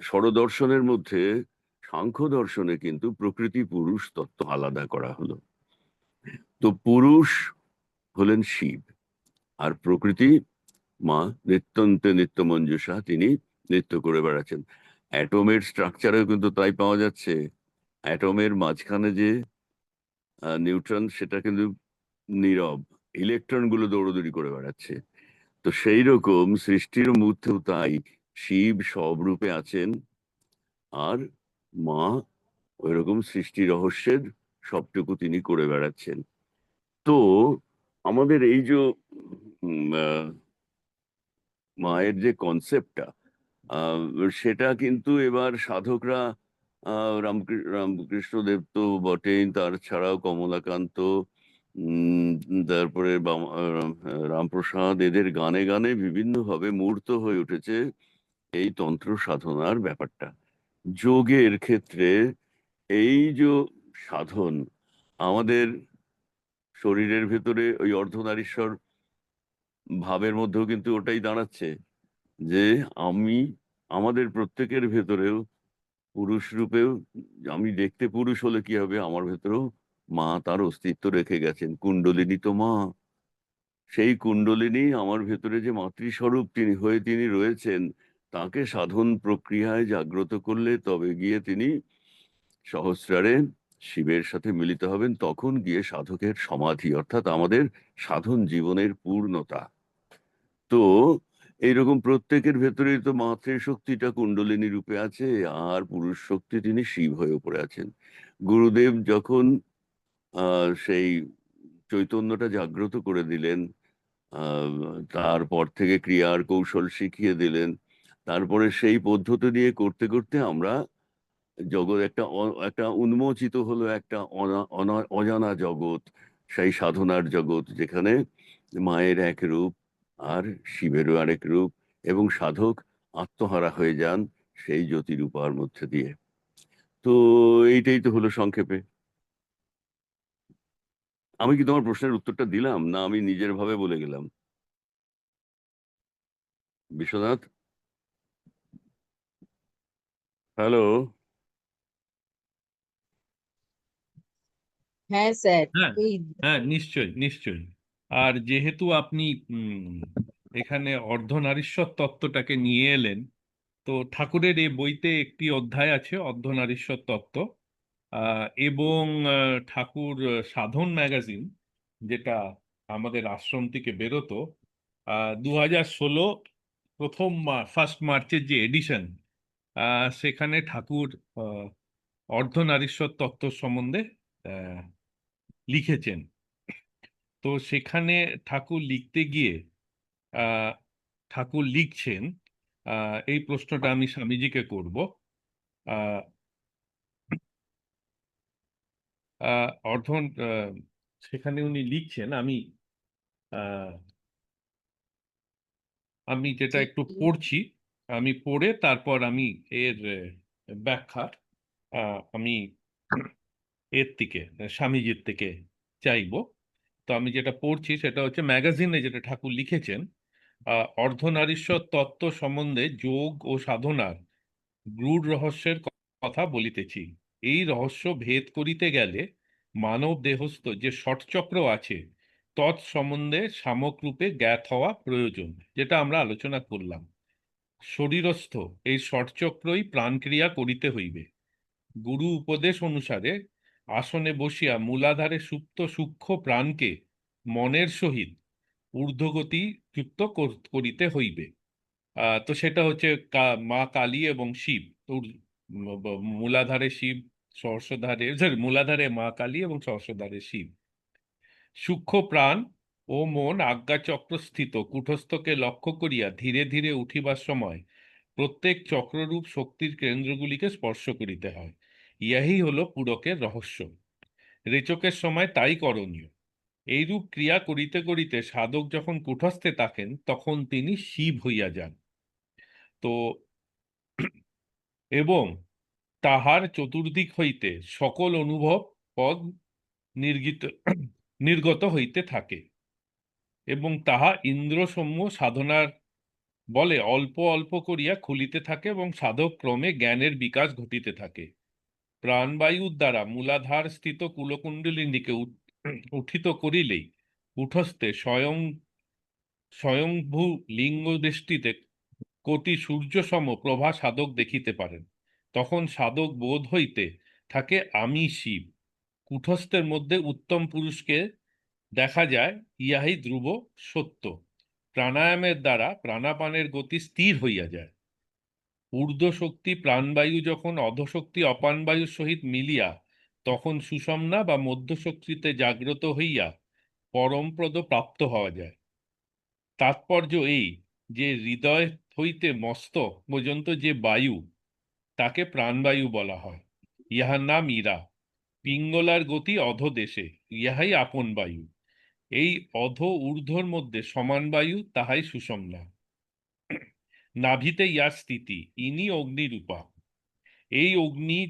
ষড়দর্শনের মধ্যে সাংখ্য দর্শনে কিন্তু প্রকৃতি পুরুষ তত্ত্ব আলাদা করা হলো। তো পুরুষ হলেন শিব, আর প্রকৃতি মা নিত্যন্তে নিত্য মঞ্জুষা, তিনি নৃত্য করে বেড়াচ্ছেন। অ্যাটমের স্ট্রাকচারেও কিন্তু তাই পাওয়া যাচ্ছে। অ্যাটমের মাঝখানে যে নিউট্রন, সেটা কিন্তু নীরব, ইলেকট্রন গুলো দৌড়দৌড়ি করে বেড়াচ্ছে। তো সেই রকম সৃষ্টির মধ্যেও তাই শিব সব রূপে আছেন, আর মা ওইরকম সৃষ্টি রহস্যের সবটুকু তিনি করে বেড়াচ্ছেন। তো আমাদের এই যে মায়ের যে কনসেপ্টটা সেটা কিন্তু এবার সাধকরা রামকৃষ্ণদেব তো বটেই, তার ছাড়াও কমলাকান্ত, উম, তারপরে রামপ্রসাদ, এদের গানে গানে বিভিন্নভাবে মূর্ত হয়ে উঠেছে এই তন্ত্র সাধনার ব্যাপারটা। যোগের ক্ষেত্রে এই যে সাধন, আমাদের শরীরের ভেতরে ওই অর্ধনারীশ্বর ভাবের মধ্যেও কিন্তু ওটাই দাঁড়াচ্ছে যে আমি, আমাদের প্রত্যেকের ভেতরেও পুরুষ রূপেও, আমি দেখতে পুরুষ হলে কি হবে, আমার ভেতরেও মা তার অস্তিত্ব রেখে গেছেন। কুণ্ডলিনী তো মা, সেই কুণ্ডলিনী আমার ভেতরে যে মাতৃস্বরূপ তিনি হয়ে তিনি রয়েছেন, তাকে সাধন প্রক্রিয়ায় জাগ্রত করলে তবে গিয়ে তিনি সহস্রারে শিবের সাথে মিলিত হবেন, তখন গিয়ে সাধকের সমাধি, অর্থাৎ আমাদের সাধন জীবনের পূর্ণতা। তো এইরকম প্রত্যেকের ভেতরেই তো মাতৃশক্তিটা কুণ্ডলিনী রূপে আছে, আর পুরুষ শক্তি তিনি শিব হয়ে পড়ে আছেন। গুরুদেব যখন সেই চৈতন্যটা জাগ্রত করে দিলেন, আহ, তারপর থেকে ক্রিয়ার কৌশল শিখিয়ে দিলেন, তারপরে সেই পদ্ধতি দিয়ে করতে করতে আমরা জগৎ একটা উন্মোচিত হলো একটা অজানা জগৎ, সেই সাধনার জগৎ, যেখানে মায়ের এক রূপ আর শিবেরও আরেক রূপ, এবং সাধক আত্মহারা হয়ে যান সেই জ্যোতিরূপার মধ্যে দিয়ে। তো এইটাই তো হলো সংক্ষেপে। আমি কি তোমার প্রশ্নের উত্তরটা দিলাম, না আমি নিজের ভাবে বলে গেলাম? বিশ্বনাথ, হ্যালো। হ্যাঁ স্যার, হ্যাঁ, এই হ্যাঁ, নিশ্চয়ই নিশ্চয়ই। আর যেহেতু আপনি এখানে অর্ধনারীশ্বর তত্ত্বটাকে নিয়ে এলেন, তো ঠাকুরের এই বইতে একটি অধ্যায় আছে অর্ধনারীশ্বর তত্ত্ব। এবং ঠাকুর সাধন ম্যাগাজিন, যেটা আমাদের আশ্রম থেকে বেরোতো, 2016 প্রথম ফার্স্ট মার্চের যে এডিশন, সেখানে ঠাকুর আহ, অর্ধনারীশ্বর তত্ত্ব সম্বন্ধে আহ, লিখেছেন। তো সেখানে ঠাকুর লিখতে গিয়ে আহ, ঠাকুর লিখছেন, এই প্রশ্নটা আমি স্বামীজিকে করব। আহ, আহ, অর্ধ আহ, সেখানে উনি লিখছেন, আহ, আমি যেটা যে- একটু পড়ছি, আমি পড়ে তারপর আমি এর ব্যাখ্যা আমি এর থেকে, স্বামীজির থেকে চাইবো। তো আমি যেটা পড়ছি সেটা হচ্ছে ম্যাগাজিনে যেটা ঠাকুর লিখেছেন, অর্ধনারীশ্বর তত্ত্ব সম্বন্ধে যোগ ও সাধনার গূঢ় রহস্যের কথা বলিতেছি। এই রহস্য ভেদ করিতে গেলে মানব দেহস্থ যে ষটচক্র আছে তৎ সম্বন্ধে সামগ্রীরূপে জ্ঞাত হওয়া প্রয়োজন, যেটা আমরা আলোচনা করলাম। শরীরস্থ এই ষটচক্রই প্রাণক্রিয়া করিতে হইবে। গুরু উপদেশ অনুসারে আসনে বসিয়া মূলাধারে সুপ্ত সূক্ষ্ম প্রাণকে মনের সহিত ঊর্ধ্বগতি যুক্ত করিতে হইবে। তো সেটা হচ্ছে মা কালী এবং শিব। তো মূলাধারে শিব, সহস্রধারে, সরি, মূলাধারে মা কালী এবং সহস্রধারে শিব। সূক্ষ্ম প্রাণ ও মন আজ্ঞাচক্র স্থিত কুটস্থকে লক্ষ্য করিয়া ধীরে ধীরে উঠিবার সময় প্রত্যেক চক্ররূপ শক্তির কেন্দ্রগুলিকে স্পর্শ করিতে হয়। ইহাই হলো পুরকের রহস্য। রেচকের সময় তাই করণীয়। এইরূপ ক্রিয়া করিতে করিতে সাধক যখন কুটস্থে থাকেন তখন তিনি শিব হইয়া যান। তো এবং তাহার চতুর্দিক হইতে সকল অনুভব পদ নির্গিত নির্গত হইতে থাকে, এবং তাহা ইন্দ্রসম্য সাধনার বলে অল্প অল্প করিয়া খুলিতে থাকে, এবং সাধক ক্রমে জ্ঞানের বিকাশ ঘটিতে থাকে। প্রাণবায়ুর দ্বারা মূলাধার স্থিত কুলকুণ্ডলিনীকে উঠিত করিলেই উঠস্থে স্বয়ংভূ লিঙ্গ দৃষ্টিতে কোটি সূর্যসম প্রভা সাধক দেখিতে পারেন। তখন সাধক বোধ হইতে থাকে আমি শিব। কুটস্থের মধ্যে উত্তম পুরুষকে দেখা যায়, ইহাই ধ্রুব সত্য। প্রাণায়ামের দ্বারা প্রাণাপানের গতি স্থির হইয়া যায়। ঊর্ধ্ব শক্তি প্রাণবায়ু যখন অধশক্তি অপানবায়ুর সহিত মিলিয়া তখন সুষমনা বা মধ্যশক্তিতে জাগ্রত হইয়া পরমপ্রদ প্রাপ্ত হওয়া যায়। তাৎপর্য এই যে হৃদয় হইতে মস্তক পর্যন্ত যে বায়ু, তাকে প্রাণবায়ু বলা হয়। ইহার নাম ইরা। পিঙ্গলার গতি অধোদেশে, ইহাই আপন বায়ু। এই অধ ঊর্ধ্বর মধ্যে সমান বায়ু, তাহাই সুষমনা। নাভিতে ইহার স্থিতি, ইনি অগ্নিরূপা। এই অগ্নি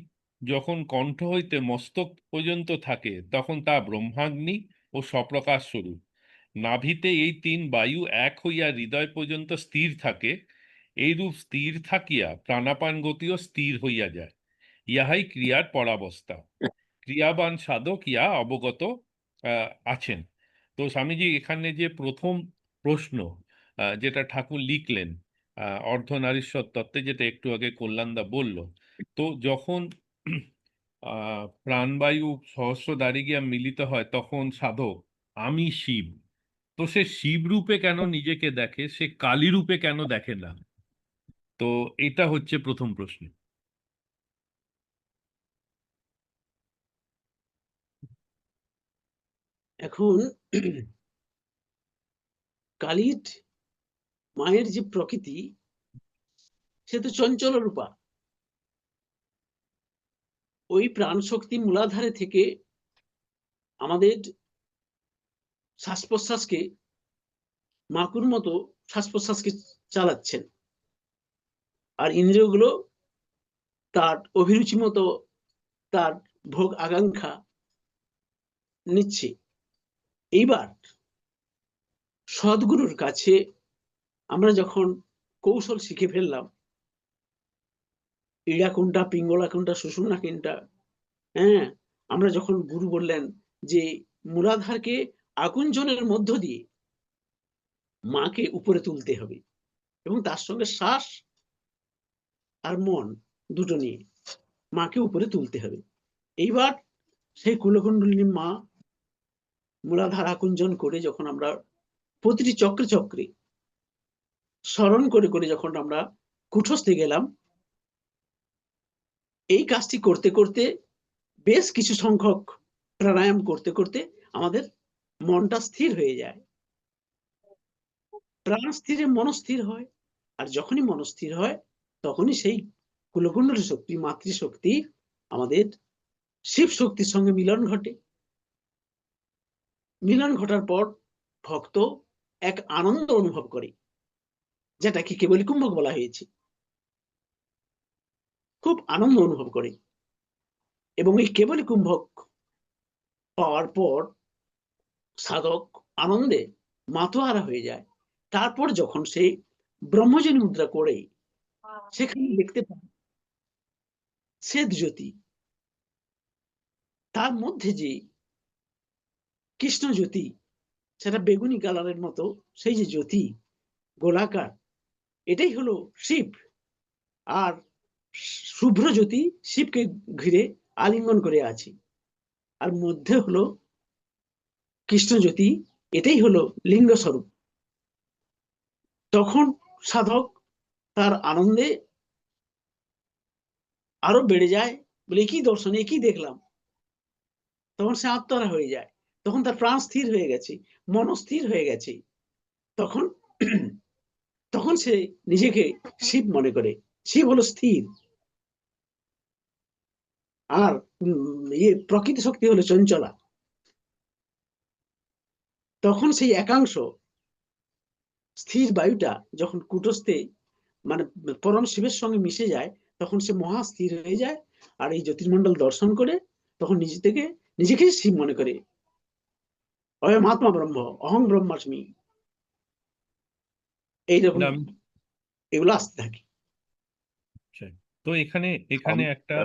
যখন কণ্ঠ হইতে মস্তক পর্যন্ত থাকে, তখন তা ব্রহ্মাগ্নি ও স্বপ্রকাশ স্বরূপ। নাভিতে এই 3 বায়ু এক হইয়া হৃদয় পর্যন্ত স্থির থাকে। এইরূপ স্থির থাকিয়া প্রাণাপান গতিও স্থির হইয়া যায়। ইহাই ক্রিয়ার পরাবস্থা। ক্রিয়াবান সাধক ইহা অবগত আছেন। তো স্বামীজি এখানে যে প্রথম প্রশ্ন যেটা ঠাকুর লিখলেন অর্ধনারীশ্বর তত্ত্বে, যেটা একটু আগে কল্যাণদা বলল, তো যখন প্রাণবায়ু সহস্রদ্বারে গিয়া মিলিত হয়, তখন সাধক আমি শিব, তো সে শিব রূপে কেন নিজেকে দেখে, সে কালী রূপে কেন দেখে না? তো এটা হচ্ছে প্রথম প্রশ্ন। এখন কালীর মায়ের যে প্রকৃতি, সে তো চঞ্চল রূপা। ওই প্রাণ শক্তি মূলাধারে থেকে আমাদের শ্বাস প্রশ্বাসকে মাকুর মতো শ্বাস প্রশ্বাসকে চালাচ্ছেন, আর ইন্দ্রিয়গুলো তার অভিরুচি মতো তার ভোগ আকাঙ্ক্ষা নিচ্ছে। এইবার সদ্গুরুর কাছে আমরা যখন কৌশল শিখে ফেললাম, ইড়া কোনটা, পিঙ্গলা কোনটা, সুষুম্না কোনটা, হ্যাঁ, আমরা যখন গুরু বললেন যে মূলাধারকে আকুঞ্চনের মধ্য দিয়ে মাকে উপরে তুলতে হবে, এবং তার সঙ্গে শ্বাস আর মন দুটো নিয়ে মাকে উপরে তুলতে হবে। এইবার সেই কুলকুণ্ডলিনী মা মূলাধার আকুঞ্চন করে যখন আমরা প্রতিটি চক্রে চক্রে স্মরণ করে করে যখন আমরা কুঠস্থে গেলাম, এই কাজটি করতে করতে বেশ কিছু সংখ্যক প্রাণায়াম করতে করতে আমাদের মনটা স্থির হয়ে যায়। প্রাণ স্থিরে মনস্থির হয়, আর যখনই মনস্থির হয় তখনই সেই কুলকুণ্ডলী শক্তি, মাতৃশক্তি, আমাদের শিব শক্তির সঙ্গে মিলন ঘটে। মিলন ঘটার পর ভক্ত এক আনন্দ অনুভব করে, যেটাকে কেবলই কুম্ভক বলা হয়েছে। খুব আনন্দ অনুভব করে, এবং এই কেবলই কুম্ভক পাওয়ার পর সাধক আনন্দে মাতোহারা হয়ে যায়। তারপর যখন সে ব্রহ্মজনী মুদ্রা করে, সেখানে দেখতে পায় শ্বেত জ্যোতি, তার মধ্যে যে কৃষ্ণ জ্যোতি, সেটা বেগুনি কালারের মতো, সেই যে জ্যোতি গোলাকার, এটাই হলো শিব। আর শুভ্র জ্যোতি শিবকে ঘিরে আলিঙ্গন করে আছে, আর মধ্যে হলো কৃষ্ণ জ্যোতি, এটাই হলো লিঙ্গ স্বরূপ। তখন সাধক তার আনন্দে আরো বেড়ে যায়, বলে একই দর্শন, একই দেখলাম। তখন সে আত্মহারা হয়ে যায়, তখন তার প্রাণ স্থির হয়ে গেছে, মন স্থির হয়ে গেছে। তখন তখন সে নিজেকে শিব মনে করে। শিব হলো স্থির, আর প্রকৃতি শক্তি হলো চঞ্চলা। তখন সেই একাংশ স্থির বায়ুটা যখন কুটস্থে মানে পরম শিবের সঙ্গে মিশে যায়, তখন সে মহা স্থির হয়ে যায়, আর এই জ্যোতির্মণ্ডল দর্শন করে তখন নিজেকে শিব মনে করে। অয়ম আত্মা ব্রহ্ম, অহং ব্রহ্মাস্মি, এইরকম না, এগুলো আসতে থাকে। তো এখানে এখানে একটা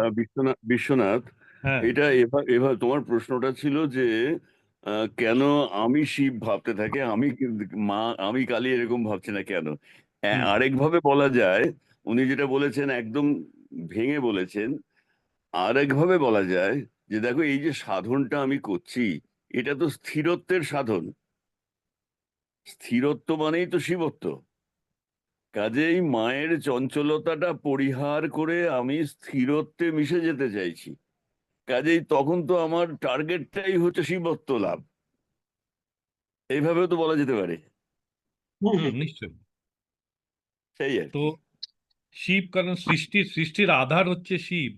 বিশ্বনাথ, হ্যাঁ, এটা এবার তোমার প্রশ্নটা ছিল যে কেন আমি শিব ভাবতে থাকে, মা, আমি কালী এরকম ভাবছি না কেন? আরেকভাবে বলা যায়, উনি যেটা বলেছেন একদম ভেঙে বলেছেন। আরেকভাবে বলা যায় যে দেখো, এই যে সাধনটা আমি করছি, এটা তো স্থিরত্বের সাধন। স্থিরত্ব মানেই তো শিবত্ব। কাজেই মায়ের চঞ্চলতাটা পরিহার করে আমি স্থিরত্বে মিশে যেতে চাইছি। কাজেই তখন তো আমার টার্গেটটাই হচ্ছে শিবত্ব লাভ। এইভাবেও তো বলা যেতে পারে। হ্যাঁ, হ্যাঁ, নিশ্চয়ই। সেই আর তো কি। শিব, কারণ সৃষ্টির আধার হচ্ছে শিব।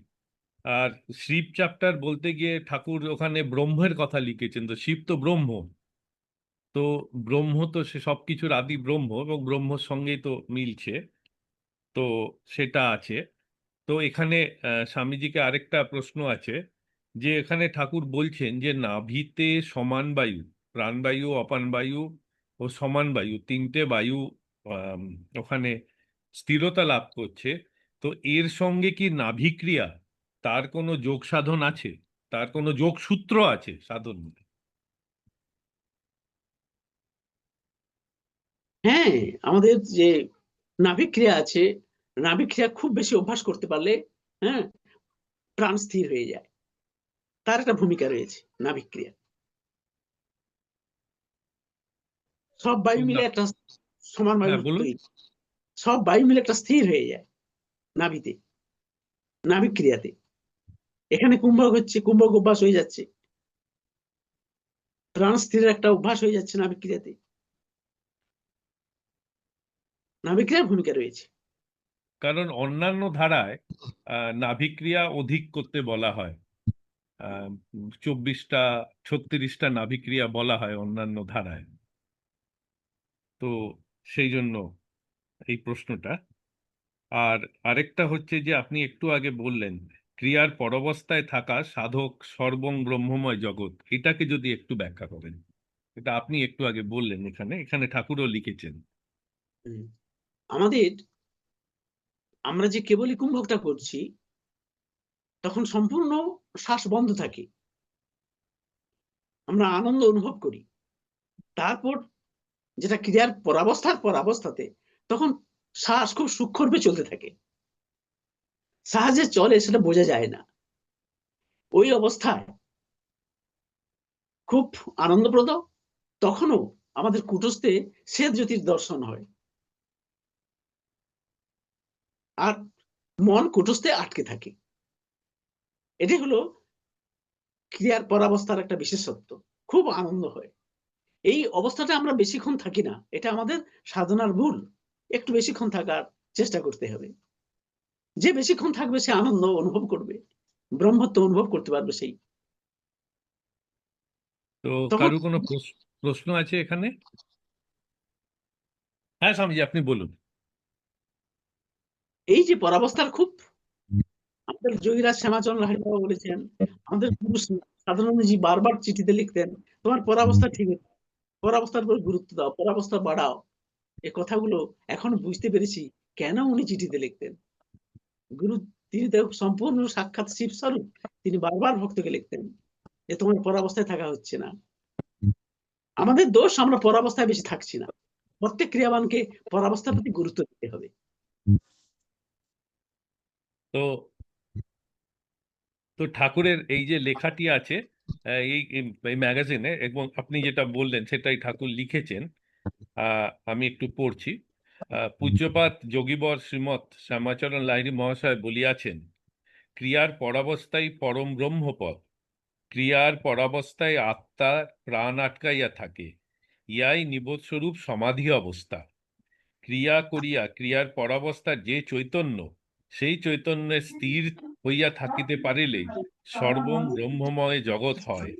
আর শিব চ্যাপ্টার বলতে গিয়ে ঠাকুর ওখানে ব্রহ্মের কথা লিখেছেন, তো শিব তো ব্রহ্ম। তো ব্রহ্ম তো সে সবকিছুর আদি ব্রহ্ম, এবং ব্রহ্মর সঙ্গেই তো মিলছে। তো সেটা আছে। তো এখানে স্বামীজিকে আরেকটা প্রশ্ন আছে, যে এখানে ঠাকুর বলছেন যে নাভিতে সমান বায়ু, প্রাণবায়ু, অপানবায়ু ও সমান বায়ু, তিনটে বায়ু আম, ওখানে স্থিরতা লাভ করছে। তো এর সঙ্গে কি নাভিক্রিয়া, তার কোনো যোগ সাধন আছে, তার কোনো যোগসূত্র আছে সাধন? হ্যাঁ, আমাদের যে নাভিক ক্রিয়া আছে, নাভিক ক্রিয়া খুব বেশি অভ্যাস করতে পারলে, হ্যাঁ, প্রাণ স্থির হয়ে যায়। তার একটা ভূমিকা রয়েছে নাভিক ক্রিয়া। সব তো বায়ু না, মিলে একটা সমান বায়ু হ্যাঁ বলুন। তৈরি, সব বায়ু মিলে একটা স্থির হয়ে যায় নাভিতে, নাভিক ক্রিয়াতে। এখানে কুম্ভক হচ্ছে, কুম্ভক অভ্যাস হয়ে যাচ্ছে, প্রাণ স্থিরের একটা অভ্যাস হয়ে যাচ্ছে নাভিক ক্রিয়াতে। নাভিক ক্রিয়ার ভূমিকা রয়েছে। কারণ অন্যান্য ধারায় নাভিক্রিয়া অধিক করতে বলা হয়। 24টা 36টা নাভিক্রিয়া বলা হয় অন্যান্য ধারায়। তো সেই জন্য এই প্রশ্নটা। আর আরেকটা হচ্ছে যে আপনি একটু আগে বললেন ক্রিয়ার পরবস্থায় থাকা সাধক সর্বং ব্রহ্মময় জগৎ, এটাকে যদি একটু ব্যাখ্যা করেন। এটা আপনি একটু আগে বললেন, এখানে এখানে ঠাকুরও লিখেছেন। হুম। আমাদের, আমরা যে কেবলই কুম্ভকটা করছি, তখন সম্পূর্ণ শ্বাস বন্ধ থাকে, আমরা আনন্দ অনুভব করি। তারপর যেটা ক্রিয়ার পরাবস্থার পরাবস্থাতে, তখন শ্বাস খুব সূক্ষ্মরূপে চলতে থাকে, সাহায্যে চলে সেটা বোঝা যায় না। ওই অবস্থায় খুব আনন্দপ্রদ। তখনও আমাদের কুটস্থে শ্বেত জ্যোতির দর্শন হয়, আর মন কুটস্থে আটকে থাকে। এটি হলো ক্রিয়ার পরাবস্থার একটা বিশেষত্ব। খুব আনন্দ হয়। এই অবস্থাটা আমরা বেশিক্ষণ থাকি না, এটা আমাদের সাধনার ভুল। একটু বেশিক্ষণ থাকার চেষ্টা করতে হবে। যে বেশিক্ষণ থাকবে সে আনন্দ অনুভব করবে, ব্রহ্মত্ব অনুভব করতে পারবে সেই। তো তখন কারো কোনো প্রশ্ন আছে এখানে? হ্যাঁ স্বামীজি, আপনি বলুন। এই যে পরাবস্থার খুব, আমাদের যোগীরাজ শ্যামাচরণ লাহিড়ী বাবা বলেছেন, আমাদের গুরু সাধারণজি বারবার চিঠিতে লিখতেন, তোমার পরাবস্থা ঠিক আছে, পরাবস্থার উপর গুরুত্ব দাও, পরাবস্থা বাড়াও। এই কথাগুলো এখন বুঝতে পেরেছি কেন উনি চিঠিতে লিখতেন। গুরু, তিনি তো সম্পূর্ণ সাক্ষাৎ শিব স্বরূপ, তিনি বারবার ভক্তকে লিখতেন যে তোমার পরাবস্থায় থাকা হচ্ছে না। আমাদের দোষ, আমরা পরাবস্থায় বেশি থাকছি না। প্রত্যেক ক্রিয়াবানকে পরাবস্থার প্রতি গুরুত্ব দিতে হবে। তো তো ঠাকুরের এই যে লেখাটি আছে এই এই ম্যাগাজিনে, এবং আপনি যেটা বললেন সেটাই ঠাকুর লিখেছেন। আমি একটু পড়ছি। পূজ্যপাত যোগীবর শ্রীমৎ শ্যামাচরণ লাহিড়ী মহাশয় বলিয়াছেন, ক্রিয়ার পরাবস্থায় পরম ব্রহ্মপদ, ক্রিয়ার পরাবস্থায় আত্মার প্রাণ আটকাইয়া থাকে, ইয়াই নিবোধস্বরূপ সমাধি অবস্থা। ক্রিয়া করিয়া ক্রিয়ার পরাবস্থার যে চৈতন্য, সেই চৈতন্যে স্থির হইয়া থাকিতে পারিলেই সর্বং ব্রহ্মময় জগৎ হয়।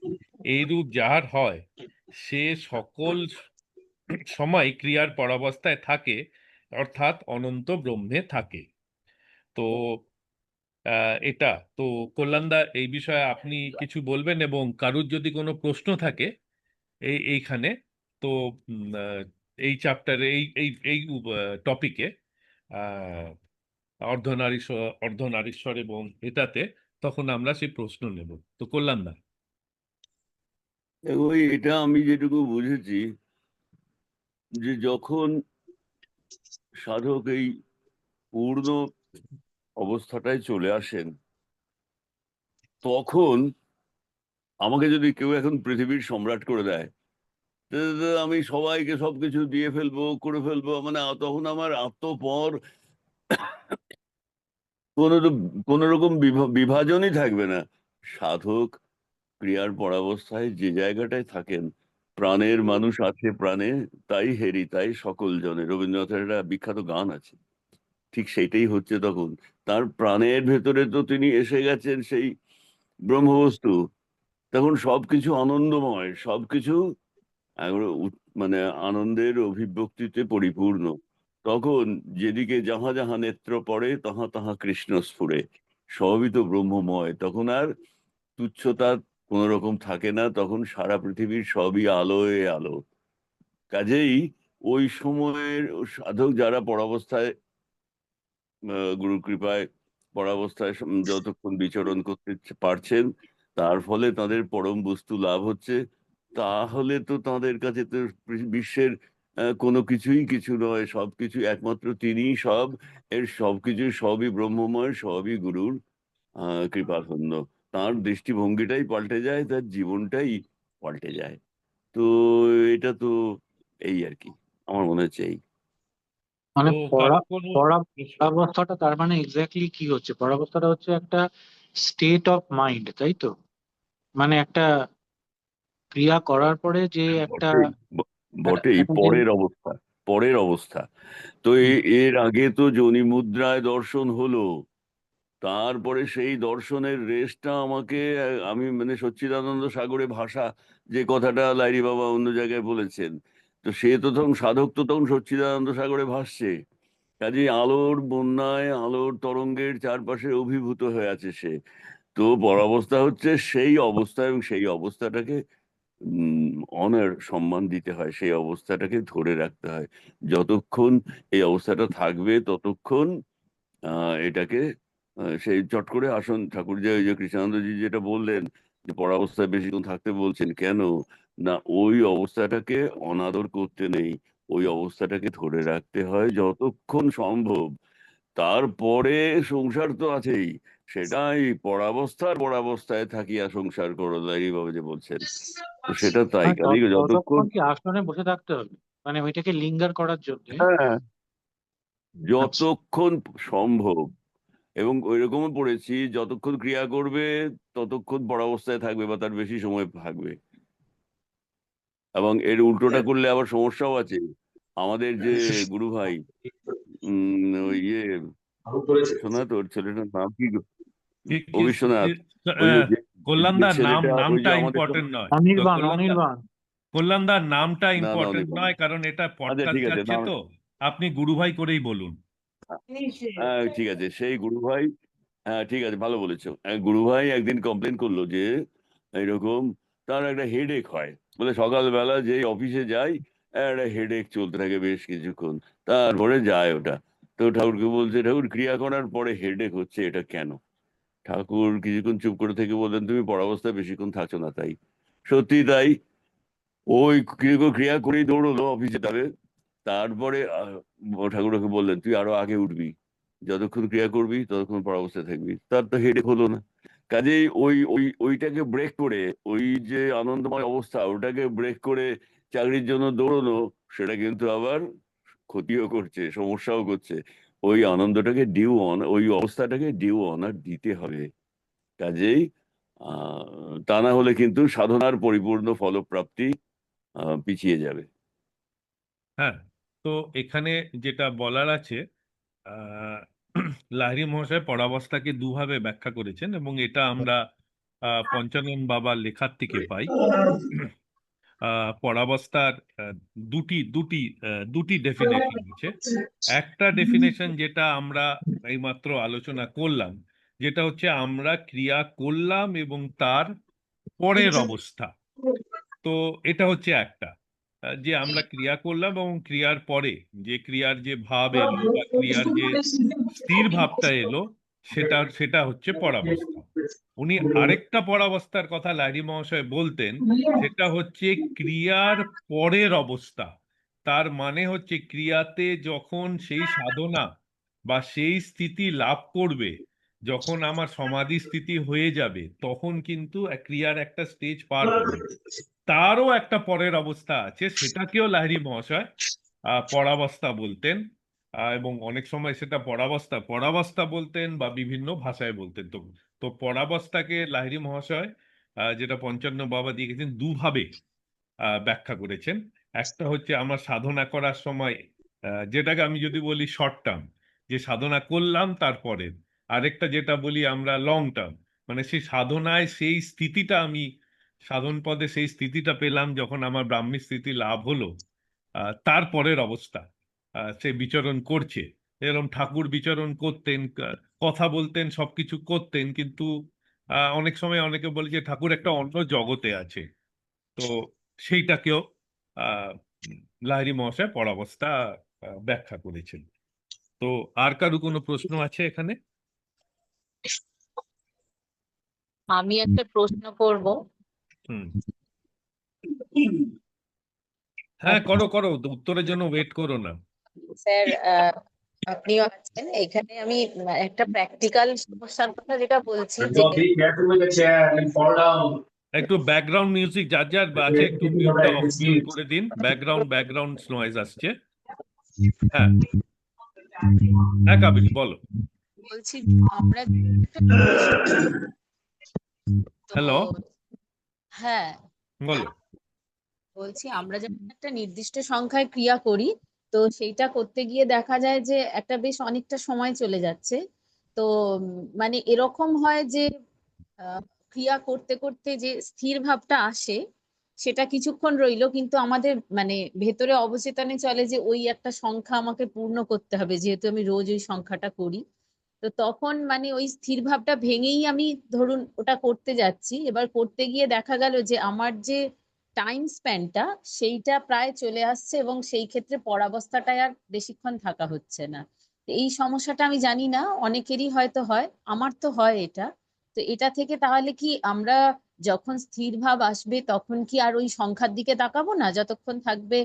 এইরূপ যাহার হয়, সে সকল সময় ক্রিয়ার পরাবস্থায় থাকে, অর্থাৎ অনন্ত ব্রহ্মে থাকে। তো এটা তো, কল্যাণদা এই বিষয়ে আপনি কিছু বলবেন, এবং কারুর যদি কোনো প্রশ্ন থাকে এইখানে, তো এই চ্যাপ্টারে এই এই এই টপিকে, অর্ধনারীশ্বর এবং এটাতে, তখন আমরা সেই প্রশ্ন নেব। তো কল্যাণদা। ওই এটা আমি যেটুকু বুঝেছি, যে যখন সাধক এই পূর্ণ অবস্থাটায় চলে আসেন, তখন আমাকে যদি কেউ এখন পৃথিবীর সম্রাট করে দেয়, তো আমি সবাইকে সবকিছু দিয়ে ফেলবো, করে ফেলবো, মানে তখন আমার আত্মপর কোনো কোনো রকম বিভাজনই থাকবে না। সাধক ক্রিয়ার পরাবস্থায় যে জায়গাটায় থাকেন, প্রাণের মানুষ আছে প্রাণে, তাই হেরি তাই সকল জনে, রবীন্দ্রনাথের একটা বিখ্যাত গান আছে। ঠিক সেইটাই হচ্ছে তখন। তার প্রাণের ভেতরে তো তিনি এসে গেছেন সেই ব্রহ্মবস্তু। তখন সবকিছু আনন্দময়, সবকিছু একেবারে মানে আনন্দের অভিব্যক্তিতে পরিপূর্ণ। তখন যেদিকে যাহা যাহা নেত্র পড়ে তাহা তাহা কৃষ্ণ স্ফুরে, সবই তো ব্রহ্মময়। তখন আর তুচ্ছতা কোনো রকম থাকে না, তখন সারা পৃথিবীর সবই আলোয় আলো। কাজেই ওই সময়ের সাধক যারা পরাবস্থায় গুরু কৃপায় পরাবস্থায় যতক্ষণ বিচরণ করতে পারছেন, তার ফলে তাদের পরম বস্তু লাভ হচ্ছে। তাহলে তো তাদের কাছে তো বিশ্বের কোনো কিছুই কিছু নয়, সবকিছু একমাত্র তিনিই সব। এর সবকিছু সবই ব্রহ্মময়, সবই গুরুর কৃপাধন্য। তার দৃষ্টিভঙ্গিটাই পাল্টে যায়, তার জীবনটাই পাল্টে যায়। তো এটা তো এই আর কি, আমার মনে হচ্ছে এই। মানে তো কারো কোনো প্রশ্ন? পরাবস্থাটা তার মানে এক্স্যাক্টলি কি হচ্ছে? পরাবস্থাটা হচ্ছে একটা স্টেট অফ মাইন্ড, তাই তো? মানে একটা ক্রিয়া করার পরে যে একটা বটেই, বটেই একটা যে পরের অবস্থা, পরের অবস্থা। তো হুম, এর আগে তো যোনি মুদ্রায় দর্শন হলো, তারপরে সেই দর্শনের রেশটা আমাকে আমি মানে সচ্চিদানন্দ সাগরে ভাষা, যে কথাটা লাইরি বাবা অন্য জায়গায় বলেছেন, তো সে তো তখন সাধক, তো তখন সচ্চিদানন্দ সাগরে ভাসছে। কাজে আলোর বন্যায়, আলোর তরঙ্গের চারপাশে অভিভূত হয়ে আছে সে। তো পরাবস্থা হচ্ছে সেই অবস্থা, এবং সেই অবস্থাটাকে অনার সম্মান দিতে হয়, সেই অবস্থাটাকে ধরে রাখতে হয়। যতক্ষণ এই অবস্থাটা থাকবে ততক্ষণ এটাকে সেই চট করে আসন ঠাকুর যে ওই যে কৃষ্ণানন্দজি যেটা বললেন যে পরাবস্থায় বেশিক্ষণ থাকতে বলছেন কেন, না ওই অবস্থাটাকে অনাদর করতে নেই, ওই অবস্থাটাকে ধরে রাখতে হয় যতক্ষণ সম্ভব। তারপরে সংসার তো আছেই, সেটাই পরাবস্থার পরাবস্থায় থাকিয়া সংসার করো, এইভাবে যে বলছেন, তো সেটা তাই। মানে কাজে যতক্ষণ, ততক্ষণ কি আসনে বসে থাকতে হবে, মানে ওইটাকে লিঙ্গার করার জন্য? হ্যাঁ, আচ্ছা। যতক্ষণ সম্ভব। এবং ওইরকমও পড়েছি, যতক্ষণ ক্রিয়া করবে ততক্ষণ পরাবস্থায় থাকবে বা তার বেশি সময় থাকবে। এবং এর উল্টোটা করলে আবার সমস্যাও আছে। আমাদের যে গুরু ভাই, ওই ইয়ে বিশ্বনাথ, ওর ছেলেটার নাম কি গো? ও বিশ্বনাথ, ওই আহ, যে যে কল্যাণদার ছেলেটা ওই যে নামটা আমাদের ইম্পর্টেন্ট নয় তো অনির্বাণ, কল্যাণদা, অনির্বাণ। কল্যাণদার নামটা না না ইম্পর্টেন্ট অনেক নয়, কারণ এটা আচ্ছা পডকাস্ট ঠিক আছে যাচ্ছে নাম, তো। আপনি গুরুভাই করেই বলুন। ঠিক আছে সেই গুরু ভাই। হ্যাঁ ঠিক আছে, ভালো বলেছো। গুরু ভাই একদিন কমপ্লেন করলো যে এরকম তার একটা হেডেক হয়, বলে সকালবেলা যেই অফিসে যায় একটা হেডেক চলতে থাকে বেশ কিছুক্ষণ, তারপরে যায় ওটা। তো ঠাকুরকে বলছে, ঠাকুর ক্রিয়া করার পরে হেডেক হচ্ছে, এটা কেন? ঠাকুর কিছুক্ষণ চুপ করে থেকে বললেন, তুমি পরাবস্থায় বেশিক্ষণ থাকছো না তাই। সত্যি তাই। ওই ক্রিয়া করেই দৌড়লো অফিসে যাবে। তারপরে ঠাকুর ওকে বললেন, তুই আরো আগে উঠবি, যতক্ষণ ক্রিয়া করবি ততক্ষণ পরাবস্থায় থাকবি। তার তো হেডেক হলো না। কাজেই ওইটাকে ব্রেক করে, ওই যে আনন্দময় অবস্থা ওটাকে ব্রেক করে চাকরির জন্য দৌড়নো, সেটা কিন্তু আবার ক্ষতিও করছে, সমস্যাও করছে। ওই আনন্দটাকে ডিউ অন, ওই অবস্থাটাকে ডিউ অনার দিতে হবে। কাজেই তা না হলে কিন্তু সাধনার পরিপূর্ণ ফলপ্রাপ্তি পিছিয়ে যাবে। হ্যাঁ, তো এখানে যেটা বলার আছে, আহ লাহিড়ী মহাশয় পরাবস্থাকে দুভাবে ব্যাখ্যা করেছেন এবং এটা আমরা পঞ্চানন বাবার লেখার থেকে পাই। পরাবস্থার দুটি দুটি দুটি ডেফিনেশন আছে। একটা ডেফিনেশন যেটা আমরা এইমাত্র আলোচনা করলাম, যেটা হচ্ছে আমরা ক্রিয়া করলাম এবং তার পরের অবস্থা। তো এটা হচ্ছে একটা, যে আমরা ক্রিয়া করলাম এবং ক্রিয়ার পরে যে ক্রিয়ার যে ভাব এলো বা ক্রিয়ার যে স্থির ভাবটা এলো, সেটা সেটা হচ্ছে পরাবস্থা। উনি আরেকটা পরাবস্থার কথা লাহিড়ী মহাশয় বলতেন, সেটা হচ্ছে ক্রিয়ার পরের অবস্থা। তার মানে হচ্ছে ক্রিয়াতে যখন সেই সাধনা বা সেই স্থিতি লাভ করবে, যখন আমার সমাধি স্থিতি হয়ে যাবে, তখন কিন্তু ক্রিয়ার একটা স্টেজ পার হবে। তারও একটা পরের অবস্থা আছে, সেটাকেও লাহিড়ী মহাশয় পরাবস্থা বলতেন। এবং অনেক সময় সেটা পরাবস্থা পরাবস্থা বলতেন বা বিভিন্ন ভাষায় বলতেন। তো তো পরাবস্থাকে লাহিড়ী মহাশয় যেটা পঞ্চান্ন বাবা দিয়ে গেছেন দুভাবে ব্যাখ্যা করেছেন। একটা হচ্ছে আমার সাধনা করার সময়, যেটাকে আমি যদি বলি শর্ট টার্ম, যে সাধনা করলাম তারপরে। আরেকটা যেটা বলি আমরা লং টার্ম, মানে সেই সাধনায় সেই স্থিতিটা আমি সাধন পদে সেই স্থিতিটা পেলাম যখন আমার ব্রাহ্মী স্থিতি লাভ হলো, তারপরের অবস্থা সে বিচরণ করছে। এরকম ঠাকুর বিচরণ করতেন, কথা বলতেন, সবকিছু করতেন, কিন্তু অনেক সময় অনেকে বলে যে ঠাকুর একটা অন্য জগতে আছে। তো সেইটাকেও আহ লাহিড়ী মহাশয় পরাবস্থা ব্যাখ্যা করেছেন। তো আর কারো কোনো প্রশ্ন আছে এখানে? আমি একটা প্রশ্ন করব। হুম, হ্যাঁ করো করো, উত্তরের জন্য ওয়েট করো না। স্যার, আপনিও আছেন এখানে। আমি একটা প্র্যাকটিক্যাল সমস্যার কথা যেটা বলছি যে Be careful with the chair and fall down. একটু ব্যাকগ্রাউন্ড মিউজিক যার যার আছে একটু Keeping মিউটটা your অফ seat. করে দিন, ব্যাকগ্রাউন্ড নয়েজ আসছে। হ্যাঁ হ্যাঁ কাবিল বলো। বলছি আমরা একটা তো হ্যালো হ্যাঁ, বলো। বলছি আমরা যখন একটা নির্দিষ্ট সংখ্যায় ক্রিয়া করি, তো সেইটা করতে গিয়ে দেখা যায় যে একটা বেশ অনেকটা সময় চলে যাচ্ছে। তো মানে এরকম হয় যে আহ, ক্রিয়া করতে করতে যে স্থির ভাবটা আসে সেটা কিছুক্ষণ রইলো, কিন্তু আমাদের মানে ভেতরে অবচেতনে চলে যে ওই একটা সংখ্যা আমাকে পূর্ণ করতে হবে, যেহেতু আমি রোজ ওই সংখ্যাটা করি। তো তখন মানে ওই স্থির ভাবটা ভেঙেই আমি ধরুন ওটা করতে যাচ্ছি, এবার করতে গিয়ে দেখা গেল যে আমার যে টাইম স্প্যানটা সেইটা প্রায় চলে আসছে, এবং সেই ক্ষেত্রে পরাবস্থাটায় আর বেশিক্ষণ থাকা হচ্ছে না। তো এই সমস্যাটা আমি জানি না অনেকেরই হয়তো হয়, আমার তো হয় এটা। তো এটা থেকে তাহলে কি আমরা যখন স্থির ভাব আসবে তখন কি আর ওই সংখ্যার দিকে তাকাবো না, যতক্ষণ থাকবে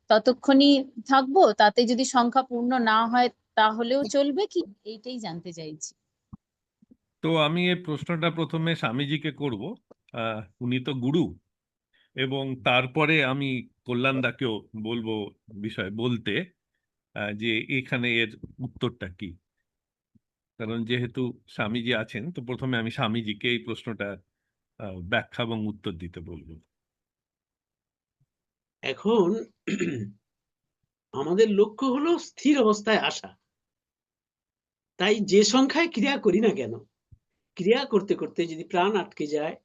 ততক্ষণই থাকবো, তাতে যদি সংখ্যা পূর্ণ না হয় তাহলেও চলবে কি? এইটাই জানতে চাইছি। তো আমি এই প্রশ্নটা প্রথমে স্বামীজিকে করব, উনি তো গুরু, এবং তারপরে আমি কল্যাণদাকেও বলবো বিষয় বলতে, যে এখানে এর উত্তরটা কি। কারণ যেহেতু স্বামীজি আছেন, তো প্রথমে আমি স্বামীজিকে এই প্রশ্নটা ব্যাখ্যা এবং উত্তর দিতে বলবো। এখন আমাদের লক্ষ্য হলো স্থির অবস্থায় আসা। তাই যে সংখ্যায় ক্রিয়া করি না কেন, ক্রিয়া করতে করতে যদি প্রাণ আটকে যায়,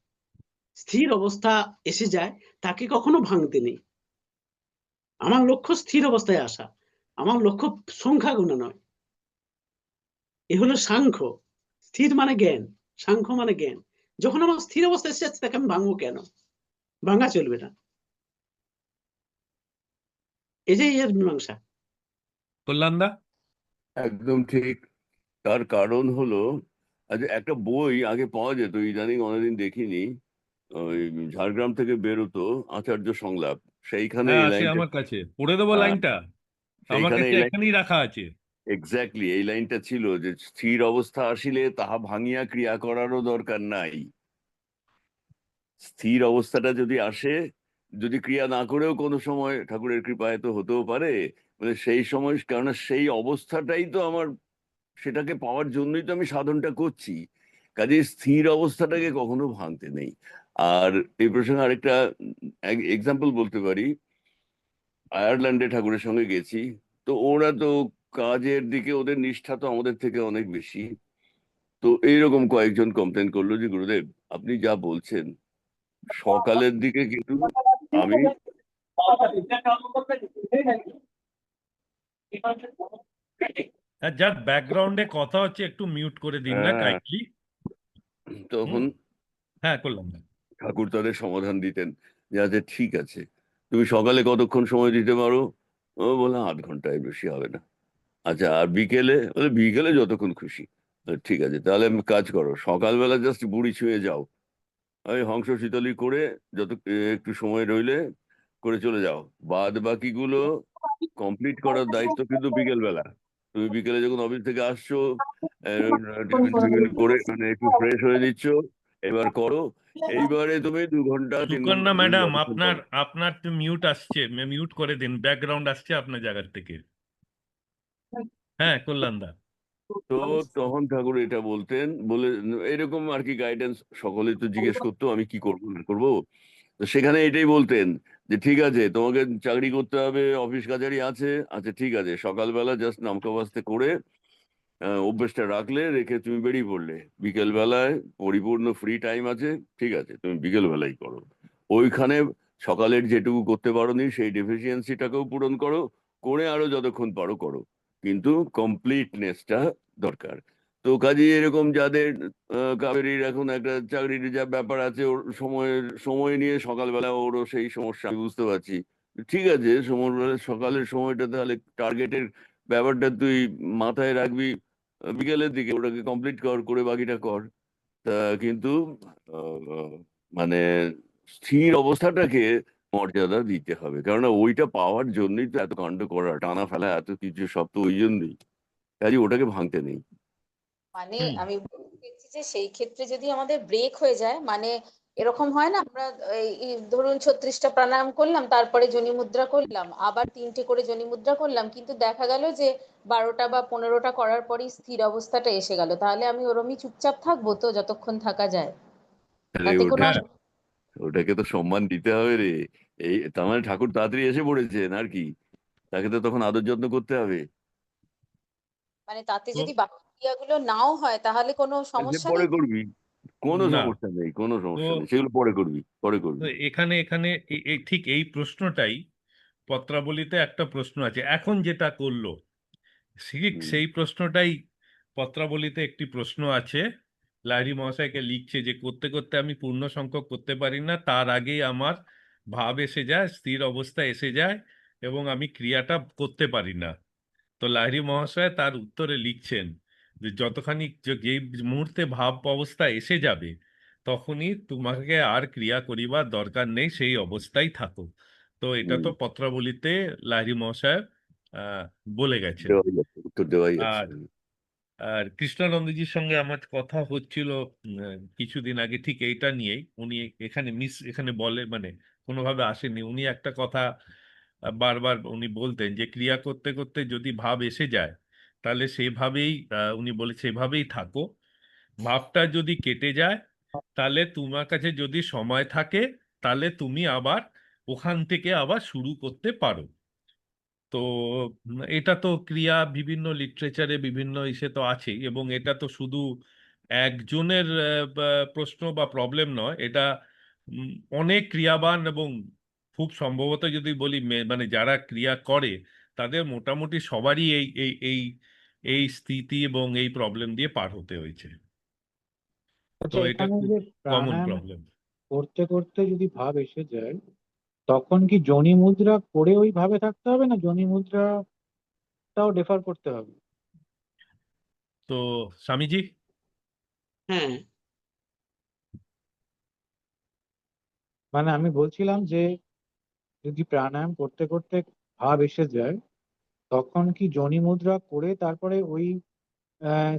স্থির অবস্থা এসে যায়, তাকে কখনো ভাঙতে নেই। আমার লক্ষ্য স্থির অবস্থায় আসা, আমার লক্ষ্য সংখ্যা গোনা নয়। এ হলো সাংখ্য। স্থির মানে জ্ঞান, সাংখ্য মানে জ্ঞান। যখন আমার স্থির অবস্থায় এসে যাচ্ছে, তাকে আমি ভাঙবো কেন? ভাঙা চলবে না। এটাই এর মীমাংসা। কল্যাণদা? একদম ঠিক। তার কারণ হলো, আচ্ছা একটা বই আগে পাওয়া যেত, ইদানিং অনেকদিন দেখিনি, ওই ঝাড়গ্রাম থেকে বেরোতো, আচার্য সংলাপ, সেইখানে হ্যাঁ এই আছে লাইনটা, আমার কাছে, পড়ে দেবো হ্যাঁ, লাইনটা, আমার সেইখানে কাছে এই লাইন, এখানেই রাখা আছে। এক্স্যাক্টলি এই লাইনটা ছিল যে স্থির অবস্থা আসিলে তাহা ভাঙিয়া ক্রিয়া করারও দরকার নাই। স্থির অবস্থাটা যদি আসে, যদি ক্রিয়া না করেও কোনো সময় ঠাকুরের কৃপায় তো হতেও পারে, মানে সেই সময়, কারণ সেই অবস্থাটাই তো আমার, সেটাকে পাওয়ার জন্যই তো আমি সাধনটা করছি। কাজে স্থির অবস্থাটাকে কখনো ভাঙতে নেই। আর এই প্রসঙ্গে আরেকটা এক্সাম্পল বলতে পারি। আয়ারল্যান্ডে ঠাকুরের সঙ্গে গেছি, তো ওরা তো কাজের দিকে ওদের নিষ্ঠা তো আমাদের থেকে অনেক বেশি। তো এইরকম কয়েকজন কমপ্লেন করলো যে গুরুদেব, আপনি যা বলছেন সকালের দিকে কিন্তু আমি, যার ব্যাকগ্রাউন্ডে কথা হচ্ছে একটু মিউট করে দিন না কাইন্ডলি। তখন হ্যাঁ কল্যাণদা। ঠাকুর তাদের সমাধান দিতেন যে আচ্ছা ঠিক আছে, তুমি সকালে কতক্ষণ সময় দিতে পারো? ও বলে 8 ঘন্টায় বেশি হবে না। আচ্ছা আর বিকেলে? বলে বিকেলে যতক্ষণ খুশি। ঠিক আছে, তাহলে আমি কাজ করো, সকালবেলা জাস্ট বুড়ি ছুঁয়ে যাও, ওই হংস শীতলী করে যত একটু সময় রইলে করে চলে যাও। বাদ বাকিগুলো কমপ্লিট করার দায়িত্ব কিন্তু বিকেল বেলা। তুমি বিকেলে যখন অফিস থেকে আসছো, টিফিন টিফিন করে মানে একটু ফ্রেশ হয়ে নিচ্ছ, এবার করো। এইবারে তুমি 2 ঘন্টা 3 ঘন্টা সুকন্যা তুমি ম্যাডাম, যতক্ষণ আপনার পারো। আপনার তো মিউট আসছে, মিউট করে দিন, ব্যাকগ্রাউন্ড আসছে আপনার জায়গার থেকে। হ্যাঁ কল্যাণদা। তো তখন ঠাকুর এটা বলতেন, বলে এরকম আর কি গাইডেন্স, সকলে তো জিজ্ঞেস করতো আমি কি করবো না করবো। তো সেখানে এটাই বলতেন যে ঠিক আছে, তোমাকে চাকরি করতে হবে, অফিস কাছারি আছে, আচ্ছা ঠিক আছে, সকালবেলা জাস্ট নামকা বাস্তে করে অভ্যেসটা রাখলে, রেখে তুমি বেরিয়ে পড়লে, বিকেল বেলায় পরিপূর্ণ ফ্রি টাইম আছে, ঠিক আছে, তুমি বিকেল বেলায় করো। ওইখানে সকালের যেটুকু করতে পারোনি সেই ডেফিসিয়েন্সিটাকেও পূরণ করো, করে আরো যতক্ষণ পারো করো, কিন্তু কমপ্লিটনেসটা দরকার। তো কাজে এরকম যাদের কাবেরীর এখন একটা চাকরির যা ব্যাপার আছে, ওর সময় নিয়ে সকালবেলা ওরও সেই সমস্যা, আমি বুঝতে পারছি। ঠিক আছে, সকালের সময়টা তাহলে টার্গেটের ব্যাপারটা তুই মাথায় রাখবি, বিকেলের দিকে ওটাকে কমপ্লিট করে বাকিটা কর। তা কিন্তু আহ, মানে স্থির অবস্থাটাকে মর্যাদা দিতে হবে, কেননা ওইটা পাওয়ার জন্যই তো এত কাণ্ড করা, টানা ফেলা, এত কিছু, সব তো ওই জন্যই। কাজে ওটাকে ভাঙতে নেই। মানে হুম। আমি বলতে চাইছি যে সেই ক্ষেত্রে যদি আমাদের ব্রেক হয়ে যায়, মানে এরকম হয় না, আমরা এই ধরুন 36টা প্রাণায়াম করলাম, তারপরে যোনি মুদ্রা করলাম, আবার 3টে করে যোনি মুদ্রা করলাম, কিন্তু দেখা গেল যে 12টা বা 15টা করার পরেই স্থির অবস্থাটা এসে গেল, তাহলে আমি ওরমই চুপচাপ থাকবো তো যতক্ষণ থাকা যায়? আরে তাতে কোনো হ্যাঁ, ওটাকে তো সম্মান দিতে হবে রে। এই তার মানে ঠাকুর তাড়াতাড়ি এসে পড়েছেন আর কি, তাকে তো তখন আদর যত্ন করতে হবে। মানে তাতে তো যদি বাকি ক্রিয়াগুলো নাও হয় তাহলে কোনো আর সে সমস্যা পরে নেই? করবি, কোনো না, সমস্যা নেই, কোনো তো সমস্যা নেই, সেগুলো পরে করবি, পরে তো করবি। এখানে এখানে ঠিক এই প্রশ্নটাই পত্রাবলীতে একটা প্রশ্ন আছে এখন যেটা করলো, ঠিক হুম, সেই প্রশ্নটাই পত্রাবলীতে একটি প্রশ্ন আছে। লাহিড়ী মহাশয়কে লিখছে যে করতে করতে আমি পূর্ণ সংখ্যক করতে পারি না, তার আগেই আমার ভাব এসে যায়, স্থির অবস্থা এসে যায় এবং আমি ক্রিয়াটা করতে পারি না। তো লাহিড়ী মহাশয় তার উত্তরে লিখছেন যে যতখানি যেই মুহূর্তে ভাব অবস্থা এসে যাবে তখনই তোমাকে আর ক্রিয়া করিবার দরকার নেই, সেই অবস্থায় থাকো। তো এটা হুম, তো পত্রাবলীতে লাহিড়ী মহাশয় আহ বলে গেছেন। দেওয়াই যাচ্ছে, উত্তর দেওয়াই যাচ্ছে। আর আর কৃষ্ণানন্দজির সঙ্গে আমার কথা হচ্ছিল কিছুদিন আগে ঠিক এইটা নিয়েই। উনি এখানে বলে মানে কোনোভাবে আসেননি, উনি একটা কথা বারবার উনি বলতেন যে ক্রিয়া করতে করতে যদি ভাব এসে যায় তাহলে সেভাবেই উনি বলে সেভাবেই থাকো। ভাবটা যদি কেটে যায় তাহলে তোমার কাছে যদি সময় থাকে তাহলে তুমি আবার ওখান থেকে আবার শুরু করতে পারো। তো এটা তো ক্রিয়া বিভিন্ন লিটারেচারে বিভিন্ন ইসে তো আছেই, এবং এটা তো শুধু একজনের প্রশ্ন বা প্রবলেম নয়, এটা উম, অনেক ক্রিয়াবান এবং খুব সম্ভবত যদি বলি মানে যারা ক্রিয়া করে তাদের মোটামুটি সবারই এই এই এই এই স্থিতি এবং এই প্রবলেম দিয়ে পার হতে হয়েছে। তো আচ্ছা, এটা এখানে খুব যে কমন প্রাণায়াম প্রবলেম। করতে করতে যদি ভাব এসে যায়, তখন কি যোনি মুদ্রা করে ওই ভাবে থাকতে হবে, না যোনি মুদ্রাটাও ডেফার করতে হবে? তো স্বামীজি, হ্যাঁ, মানে আমি বলছিলাম যে যদি প্রাণায়াম করতে করতে ভাব এসে যায়, তখন কি যোনি মুদ্রা করে তারপরে ওই আহ,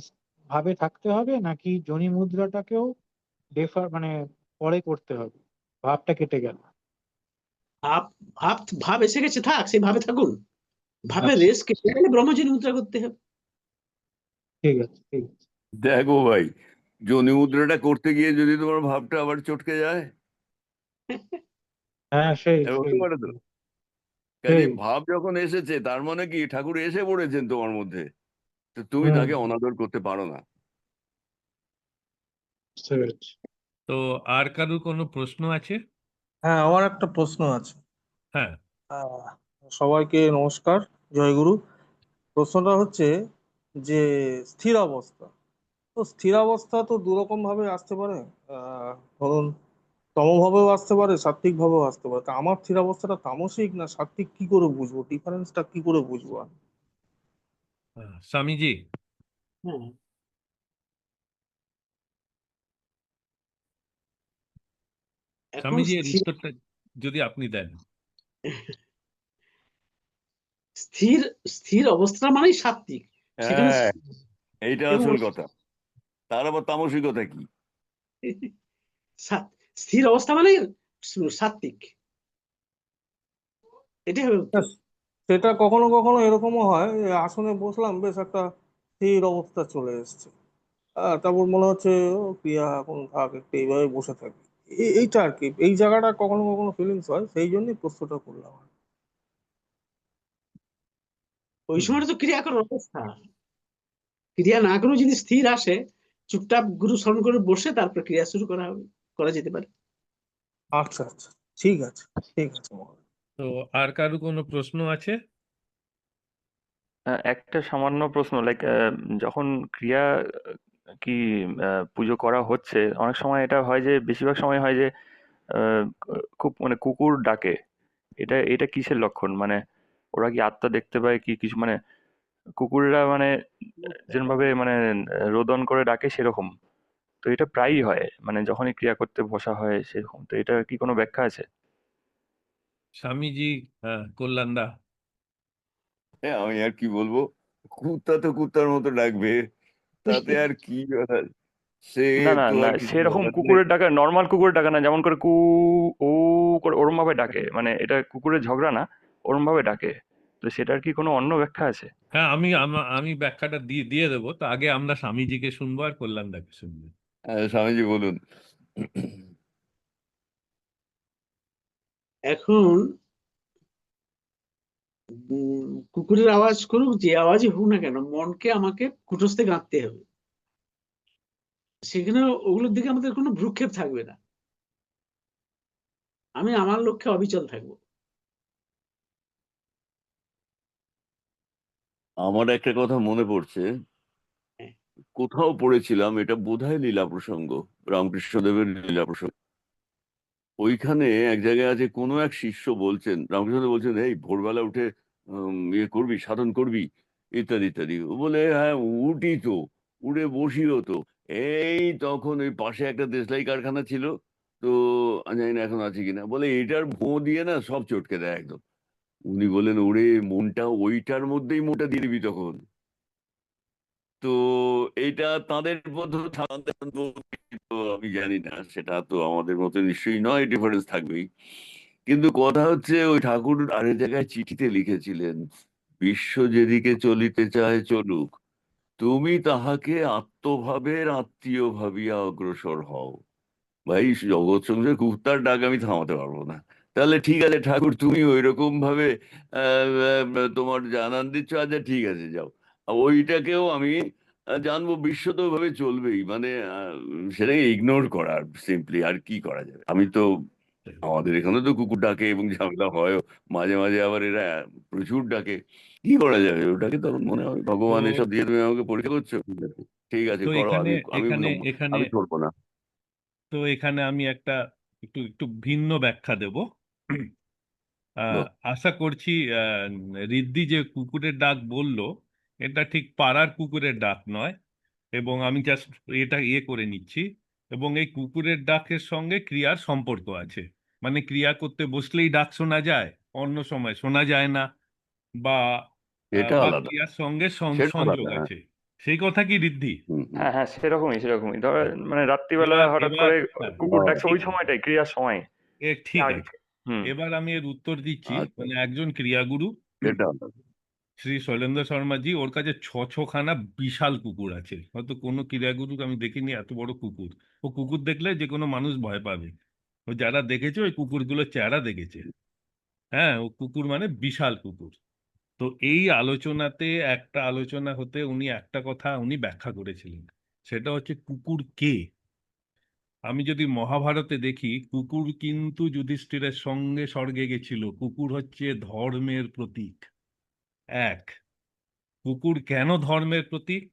ভাবে থাকতে হবে, নাকি যোনি মুদ্রাটাকেও ডেফার মানে পরে করতে হবে, ভাবটা কেটে গেল? ভাব ভাব ভাব এসে গেছে, থাক সেই ভাবে থাকুন, ভাবে আচ্ছা, রেস কেটে গেলে ব্রহ্মযোনি মুদ্রা করতে হবে। ঠিক আছে, ঠিক আছে। দেখো ভাই, যোনি মুদ্রাটা করতে গিয়ে যদি তোমার ভাবটা আবার চটকে যায়, হ্যাঁ, সেই হতে সেই পারে তো। কাজে সেই ভাব যখন এসেছে তার মানে কি ঠাকুর এসে পড়েছেন তোমার মধ্যে, তো তুমি হুম, তাকে অনাদর করতে পারো না। বুঝতে পেরেছি। তো আর কারোর কোনো প্রশ্ন আছে? হ্যাঁ, আমার একটা প্রশ্ন আছে। হ্যাঁ। আহ, সবাইকে নমস্কার, জয়গুরু। প্রশ্নটা হচ্ছে যে স্থির অবস্থা, তো স্থির অবস্থা তো দুরকম ভাবে আসতে পারে। ধরুন তমভাবেও আসতে পারে, সাত্ত্বিক ভাবেও আসতে পারে। তা আমার স্থির অবস্থাটা তামসিক না সাত্ত্বিক, কি করে বুঝবো? ডিফারেন্সটা কি করে বুঝবো আমি? স্বামীজি, হ্যাঁ, এখন স্বামীজি এর স্থির উত্তরটা যদি আপনি দেন। স্থির স্থির অবস্থা মানেই সাত্ত্বিক, সেখানে হ্যাঁ, এইটা এবং আসল কথা। তার আবার তামসিকতা কি? সাত- স্থির অবস্থা মানে সাত্ত্বিক, এটাই হবে উত্তর। ব্যাস, সেটা কখনো কখনো এরকমও হয় যে আসনে বসলাম, বেশ একটা স্থির অবস্থা চলে এসেছে। তারপর মনে হচ্ছে প্রিয়া এখন থাক, একটু এইভাবে বসে থাকি। এইটা আর কি, এই জায়গাটা কখনো কখনো ফিলিংস হয়, সেই জন্যই প্রশ্নটা করলাম। ওই হুম। সময়টা তো ক্রিয়া করার অবস্থা। ক্রিয়া না করেও যদি স্থির আসে, চুপচাপ গুরু স্মরণ করে বসে তারপর ক্রিয়া শুরু করা যেতে পারে। আচ্ছা আচ্ছা, ঠিক আছে, ঠিক আছে মহারাজ। তো আর কারো কোনো প্রশ্ন আছে? একটা সামান্য প্রশ্ন, লাইক যখন ক্রিয়া কি পুজো করা হচ্ছে, অনেক সময় এটা হয় যে, বেশিরভাগ সময় হয় যে খুব মানে কুকুর ডাকে, এটা এটা কিসের লক্ষণ? মানে ওরা কি আত্মা দেখতে পায় কি কিছু, মানে কুকুররা মানে যেরকম ভাবে মানে রোদন করে ডাকে সেরকম, তো এটা প্রায়ই হয় মানে যখনই ক্রিয়া করতে বসা হয় সেরকম, তো এটা কি কোনো ব্যাখ্যা আছে? স্বামীজি, হ্যাঁ, কল্যাণদা। হ্যাঁ, আমি আর কি বলবো, কুত্তা তো কুত্তার মতো ডাকবে, তাতে আর কি কথা, সে না না তো না, আর কিছু সেরকম বলার নেই। কুকুরের ডাকা, নর্মাল কুকুরের ডাকা না, যেমন করে কু ও করে ওরম ভাবে ডাকে, মানে এটা কুকুরের ঝগড়া না, ওরম ভাবে ডাকে, তো সেটার কি কোনো অন্য ব্যাখ্যা আছে? হ্যাঁ, আমি ব্যাখ্যাটা দিয়ে দিয়ে দেবো। তো আগে আমরা স্বামীজিকে শুনবো আর কল্যাণদাকে শুনবো। স্বামীজি বলুন। এখন কুকুরের আওয়াজ করুক, যে আওয়াজই হোক না কেন, মনকে আমাকে কুটস্থে গাঁথতে হবে। সেখানে ওগুলোর দিকে আমাদের কোনো ভ্রুক্ষেপ থাকবে না। আমি আমার লক্ষ্যে অবিচল থাকবো। আমার একটা কথা মনে পড়ছে, হ্যাঁ, কোথাও পড়েছিলাম, এটা বোধহয় লীলা প্রসঙ্গ, রামকৃষ্ণদেবের লীলা প্রসঙ্গ। ওইখানে এক জায়গায় আছে, কোনো এক শিষ্য বলছেন, রামকৃষ্ণদেব বলছেন, এই ভোরবেলা উঠে ইয়ে করবি, সাধন করবি, ইত্যাদি ইত্যাদি। ও বলে, হ্যাঁ উঠি তো, উঠে বসিও তো। এই তখন ওই পাশে একটা দেশলাই কারখানা ছিল, তো আমি জানি না এখন আছে কিনা, বলে এটার ভোঁ দিয়ে না সব চটকে দেয় একদম। উনি বলেন, ওরে মনটা ওইটার মধ্যেই মোটা দিয়ে দিবি তখন। তো এটা তাদের পদ্ধতি, তো আমি জানি না, সেটা তো আমাদের মতো নিশ্চয়ই নয়, ডিফারেন্স থাকবেই। কিন্তু কথা হচ্ছে, ওই ঠাকুর আরেক জায়গায় চিঠিতে লিখেছিলেন, বিশ্ব যেদিকে চলিতে চায় চলুক, তুমি তাহাকে আত্মভাবের আত্মীয় ভাবিয়া অগ্রসর হও। ভাই, জগৎ সংসারে কুত্তার ডাক আমি থামাতে পারবো না। তাহলে ঠিক আছে ঠাকুর, তুমি ওইরকম ভাবে তোমার জানান দিচ্ছ, আচ্ছা ঠিক আছে, যাও। আর ওইটাকেও আমি জানবো, বিশ্ব তো ওইভাবে চলবেই, মানে সেটাকে ইগনোর করার সিম্পলি, আর কি করা যাবে। আমি তো, আমাদের এখানে তো কুকুর ডাকে এবং ঝামেলা হয় মাঝে মাঝে, আবার এরা প্রচুর ডাকে। কি করা যাবে, ওটাকে তখন মনে হয় তো ভগবান এসব দিয়ে তুমি আমাকে পরীক্ষা করছো। ঠিক আছে, তো করো, এখানে আমি আমি এখানে এখানে আমি করবো না। তো এখানে আমি একটা একটু একটু ভিন্ন ব্যাখ্যা দেব। আহ, বল। আশা করছি রিদ্ধি যে কুকুরের ডাক বলল, এটা ঠিক পাড়ার কুকুরের ডাক নয়। এবং আমি জাস্ট এটা করে নিচ্ছি। এবং এই কুকুরের ডাকের সঙ্গে ক্রিয়ার সম্পর্ক আছে। মানে ক্রিয়া করতে বসলেই ডাক শোনা যায়, অন্য সময় শোনা যায় না, বা এটা বা আলাদা, ক্রিয়ার সঙ্গে সেটা সংযোগ আলাদা, হ্যাঁ। আছে। সেই কথা কি রিদ্ধি? হুম হুম। হ্যাঁ হ্যাঁ, সেরকমই সেরকমই, ধর হ্যাঁ। মানে রাত্রিবেলা এবার হঠাৎ এবার করে হ্যাঁ, কুকুর হ্যাঁ, ডাকছে ঠিক ওই সময়টাই, ক্রিয়ার সময় ঠিক আগে। আছে। হুম। এবার আমি এর উত্তর দিচ্ছি। আচ্ছা, মানে একজন ক্রিয়াগুরু, সেটা আলাদা। শ্রী শৈলেন্দ্র শর্মাজি, ওর কাছে ছখানা বিশাল কুকুর আছে। হয়তো কোনো ক্রীড়াগুরুকে আমি দেখিনি এত বড় কুকুর। ও কুকুর দেখলে যে কোনো মানুষ ভয় পাবে। ও যারা দেখেছে ওই কুকুরগুলোর চেহারা দেখেছে। হ্যাঁ, ও কুকুর মানে বিশাল কুকুর। তো এই আলোচনাতে একটা আলোচনা হতে উনি একটা কথা উনি ব্যাখ্যা করেছিলেন। সেটা হচ্ছে কুকুর কে। আমি যদি মহাভারতে দেখি, কুকুর কিন্তু যুধিষ্ঠিরের সঙ্গে স্বর্গে গেছিল। কুকুর হচ্ছে ধর্মের প্রতীক। এক, কুকুর কেন ধর্মের প্রতীক?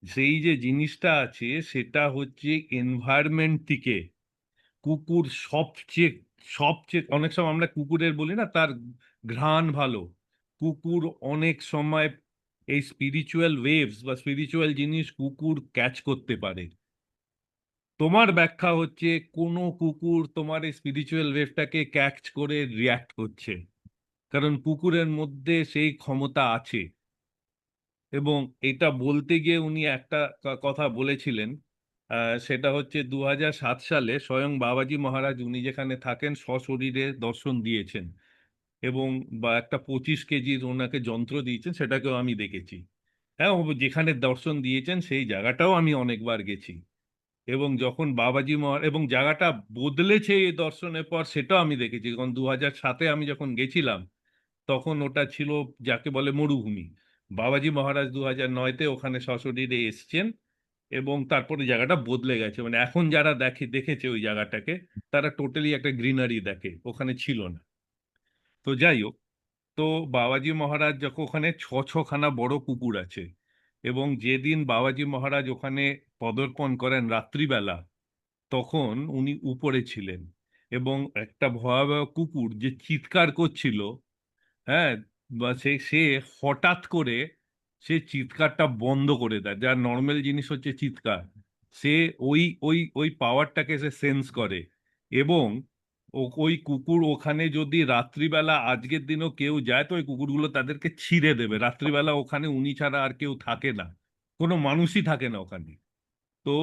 সেই যে জিনিসটা আছে সেটা হচ্ছে এনভায়রনমেন্ট থেকে কুকুর সবচেয়ে সবচেয়ে, অনেক সময় আমরা কুকুরের বলি না তার ঘ্রাণ ভালো। কুকুর অনেক সময় এই স্পিরিচুয়াল ওয়েভস বা স্পিরিচুয়াল জিনিস কুকুর ক্যাচ করতে পারে। তোমার ব্যাখ্যা হচ্ছে কোনো কুকুর তোমার এই স্পিরিচুয়াল ওয়েভটাকে ক্যাচ করে রিয়াক্ট করছে, কারণ কুকুরের মধ্যে সেই ক্ষমতা আছে। এবং এটা বলতে গিয়ে উনি একটা কথা বলেছিলেন। সেটা হচ্ছে 2007 সালে স্বয়ং বাবাজি মহারাজ, উনি যেখানে থাকেন, সশরীরে দর্শন দিয়েছেন। এবং বা একটা 25 কেজির ওনাকে যন্ত্র দিয়েছেন, সেটাকেও আমি দেখেছি। হ্যাঁ, ও যেখানে দর্শন দিয়েছেন সেই জায়গাটাও আমি অনেকবার গেছি। এবং যখন বাবাজি মহারাজ, এবং জায়গাটা বদলেছে এই দর্শনের পর, সেটাও আমি দেখেছি। কারণ 2007-এ আমি যখন গেছিলাম, তখন ওটা ছিল যাকে বলে মরুভূমি। বাবাজি মহারাজ 2009-তে ওখানে সশরীরে এসছেন এবং তারপরে জায়গাটা বদলে গেছে, মানে এখন যারা দেখেছে ওই জায়গাটাকে তারা টোটালি একটা গ্রিনারি দেখে, ওখানে ছিল না। তো যাই হোক, তো বাবাজি মহারাজ যখন ওখানে ছখানা বড় কুকুর আছে, এবং যেদিন বাবাজি মহারাজ ওখানে পদার্পণ করেন রাত্রিবেলা, তখন উনি উপরে ছিলেন এবং একটা ভয়াবহ কুকুর যে চিৎকার করছিল, হ্যাঁ, বা সে সে হঠাৎ করে সে চিৎকারটা বন্ধ করে দেয়। যার নর্মাল জিনিস হচ্ছে চিৎকার, সে ওই ওই ওই পাওয়ারটাকে সে সেন্স করে। এবং ওই কুকুর ওখানে যদি রাত্রিবেলা আজকের দিনও কেউ যায়, তো ওই কুকুরগুলো তাদেরকে ছিঁড়ে দেবে। রাত্রিবেলা ওখানে উনি ছাড়া আর কেউ থাকে না, কোনো মানুষই থাকে না ওখানে। তো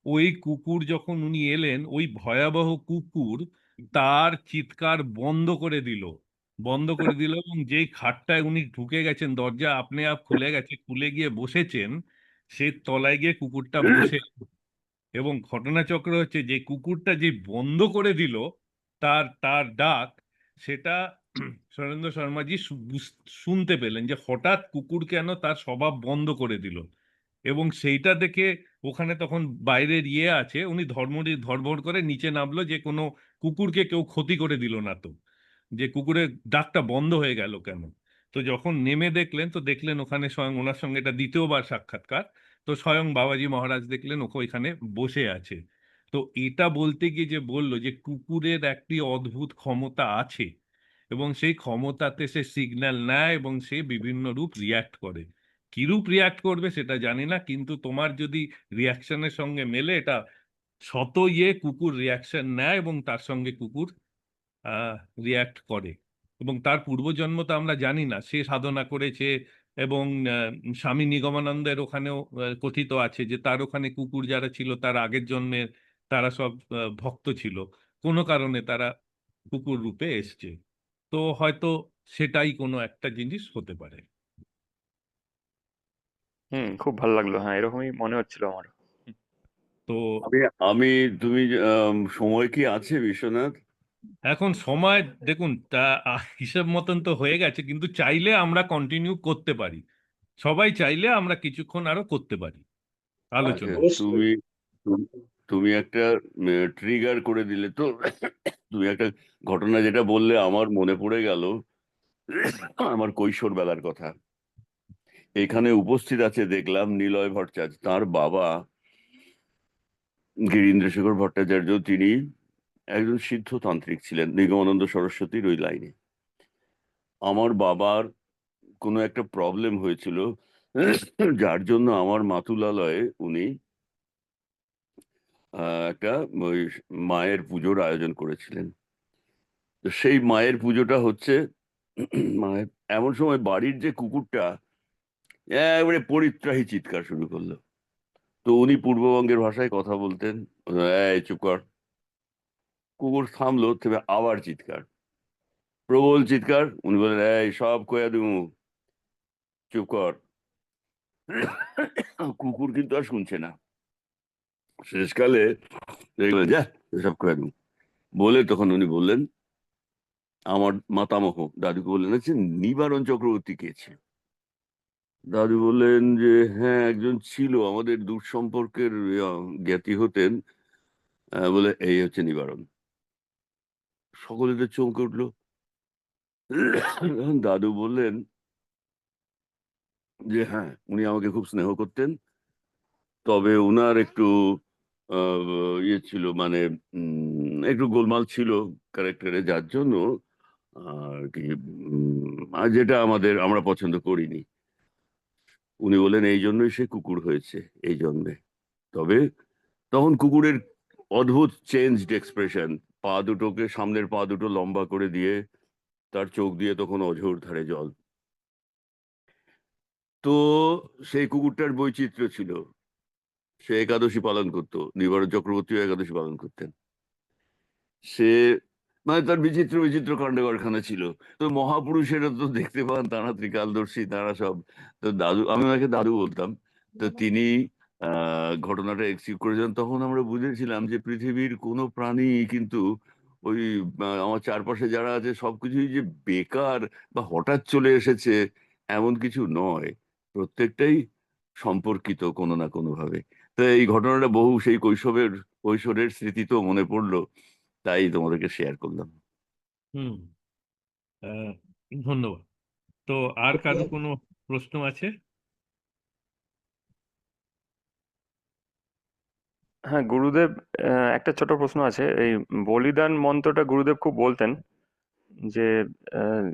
ওই কুকুর যখন উনি এলেন, ওই ভয়াবহ কুকুর তার চিৎকার বন্ধ করে দিল এবং যেই খাটটায় উনি ঢুকে গেছেন, দরজা আপনি আপ খুলে গেছে, খুলে গিয়ে বসেছেন, সে তলায় গিয়ে কুকুরটা বসে। এবং ঘটনাচক্র হচ্ছে যে কুকুরটা যে বন্ধ করে দিল তার তার ডাক, সেটা সুরেন্দ্র শর্মাজি শুনতে পেলেন যে হঠাৎ কুকুর কেন তার স্বভাব বন্ধ করে দিল। এবং সেইটা দেখে ওখানে তখন বাইরের আছে, উনি ধড়মড় করে নিচে নামলো যে কোনো কুকুরকে কেউ ক্ষতি করে দিল না তো, যে কুকুরের ডাকটা বন্ধ হয়ে গেল কেন। তো যখন নেমে দেখলেন, তো দেখলেন ওখানে স্বয়ং ওনার সঙ্গে এটা দ্বিতীয়বার সাক্ষাৎকার, তো স্বয়ং বাবাজি মহারাজ দেখলেন ওকে ওইখানে বসে আছে। তো এটা বলতে গিয়ে যে বললো যে কুকুরের একটি অদ্ভুত ক্ষমতা আছে এবং সেই ক্ষমতাতে সে সিগন্যাল নেয় এবং সে বিভিন্ন রূপ রিয়াক্ট করে। কিরূপ রিয়াক্ট করবে সেটা জানি না, কিন্তু তোমার যদি রিয়াকশনের সঙ্গে মেলে, এটা শত কুকুর রিয়াকশন নেয় এবং তার সঙ্গে কুকুর রিয়াক্ট করে। এবং তার পূর্বজন্ম তো আমরা জানি না, সে সাধনা করেছে। এবং স্বামী নিগমানন্দের ওখানেও কথিত আছে যে তার ওখানে কুকুর যারা ছিল তার আগের জন্মের, তারা সব ভক্ত ছিল, কোনো কারণে তারা কুকুর রূপে এসছে। তো হয়তো সেটাই কোনো একটা জিনিস হতে পারে। খুব ভালো লাগলো। হ্যাঁ, এরকমই মনে হচ্ছিল আমার। তো আমি আমি তুমি সময় কি আছে বিশ্বনাথ? এখন সময় দেখুন, তা হিসেব মতন তো হয়ে গেছে, কিন্তু চাইলে আমরা কন্টিনিউ করতে পারি। সবাই চাইলে আমরা কিছুক্ষণ আরো করতে পারি আচ্ছা, আলোচনা। অবশ্যই। তুমি তুমি তুমি একটা ট্রিগার করে দিলে তো। তুমি একটা ঘটনা যেটা বললে আমার মনে পড়ে গেল আমার কৈশোর বেলার কথা। এখানে উপস্থিত আছে দেখলাম নিলয় ভট্টাচার্য, তার বাবা গিরীন্দ্রশেখর ভট্টাচার্য, তিনি একজন সিদ্ধতান্ত্রিক ছিলেন, নিগমানন্দ সরস্বতীর ওই লাইনে। আমার বাবার কোনো একটা প্রবলেম হয়েছিল, যার জন্য আমার মাতুলালয়ে উনি একটা ওই মায়ের পুজোর আয়োজন করেছিলেন। তো সেই মায়ের পুজোটা হচ্ছে, মায়ের এমন সময় বাড়ির যে কুকুরটা একেবারে পরিত্রাহী চিৎকার শুরু করলো। তো উনি পূর্ববঙ্গের ভাষায় কথা বলতেন, এই চুপ কর। কুকুর থামলো, থেমে আবার চিৎকার, প্রবল চিৎকার। উনি বললেন, এই সব কয়া দিমু, চুপ কর। কুকুর কিন্তু আর শুনছে না। শেষকালে দেখলেন, যা সব কয়া দিমু বলে, তখন উনি বললেন, আমার মাতামহ দাদুকে বললেন, আচ্ছা নিবারণ চক্রবর্তী কে ছিল? দাদু বললেন যে হ্যাঁ, একজন ছিল, আমাদের দূর সম্পর্কের জ্ঞাতি হতেন। বলে এই হচ্ছে নিবারণ। সকলে তো চমকে উঠলো। দাদু বললেন যে হ্যাঁ, উনি আমাকে খুব স্নেহ করতেন, তবে উনার একটু ইয়ে ছিল, মানে একটু গোলমাল ছিল ক্যারেক্টারে, যার জন্য আর কি যেটা আমরা পছন্দ করিনি। উনি বললেন এই জন্যই সে কুকুর হয়েছে এই জন্মে। তবে তখন কুকুরের অদ্ভুত চেঞ্জড এক্সপ্রেশন, সামনের পা দুটো লম্বা করে দিয়ে তার চোখ দিয়ে তখন অঝোর ধারে জল। তো সেই কুকুরটার বৈচিত্র্য ছিল, সে একাদশী পালন করতো, নিবারণ চক্রবর্তীও একাদশী পালন করতেন। সে মানে তার বিচিত্র বিচিত্র কাণ্ড কারখানা ছিল। তো মহাপুরুষেরা তো দেখতে পান, তারা ত্রিকালদর্শী, তারা সব। তো দাদু, আমি ওনাকে দাদু বলতাম। তো তিনি ঘটনাটা এক্সিকিউট করেছেন। তখন আমরা বুঝেছিলাম যে পৃথিবীর কোনো প্রাণী কিন্তু ওই আমার চারপাশে যারা আছে সবকিছুই যে বেকার বা হঠাৎ চলে এসেছে এমন কিছু নয়, প্রত্যেকটাই সম্পর্কিত কোনো না কোনো ভাবে। তো এই ঘটনাটা বহু সেই কৈশোরের স্মৃতি তো মনে পড়লো, তাই তোমাদেরকে শেয়ার করলাম। হুম। আহ, ধন্যবাদ। তো আর কারো কোনো প্রশ্ন আছে? হ্যাঁ গুরুদেব, একটা ছোট প্রশ্ন আছে। এই বলিদান মন্ত্রটা গুরুদেব খুব বলতেন যে আহ,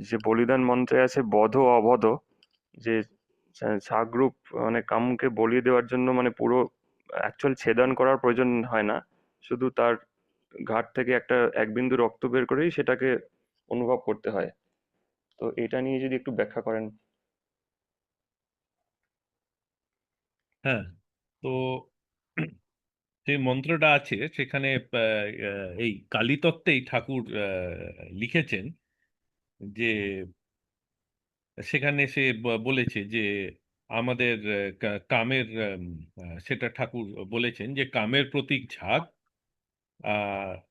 যে বলিদান মন্ত্রে আছে বধ অবধ, যে সাগ্রুপ মানে কামকে বলি দেওয়ার জন্য মানে পুরো অ্যাকচুয়াল ছেদন করার প্রয়োজন হয় না, শুধু তার ঘাট থেকে একটা এক বিন্দু রক্ত বের করেই সেটাকে অনুভব করতে হয়। তো এটা নিয়ে যদি একটু ব্যাখ্যা করেন। হ্যাঁ, তো যে মন্ত্রটা আছে সেখানে এই কালীতত্ত্বেই ঠাকুর লিখেছেন যে সেখানে সে বলেছে যে আমাদের কামের সেটা ঠাকুর বলেছেন যে কামের প্রতীক ঝাগ,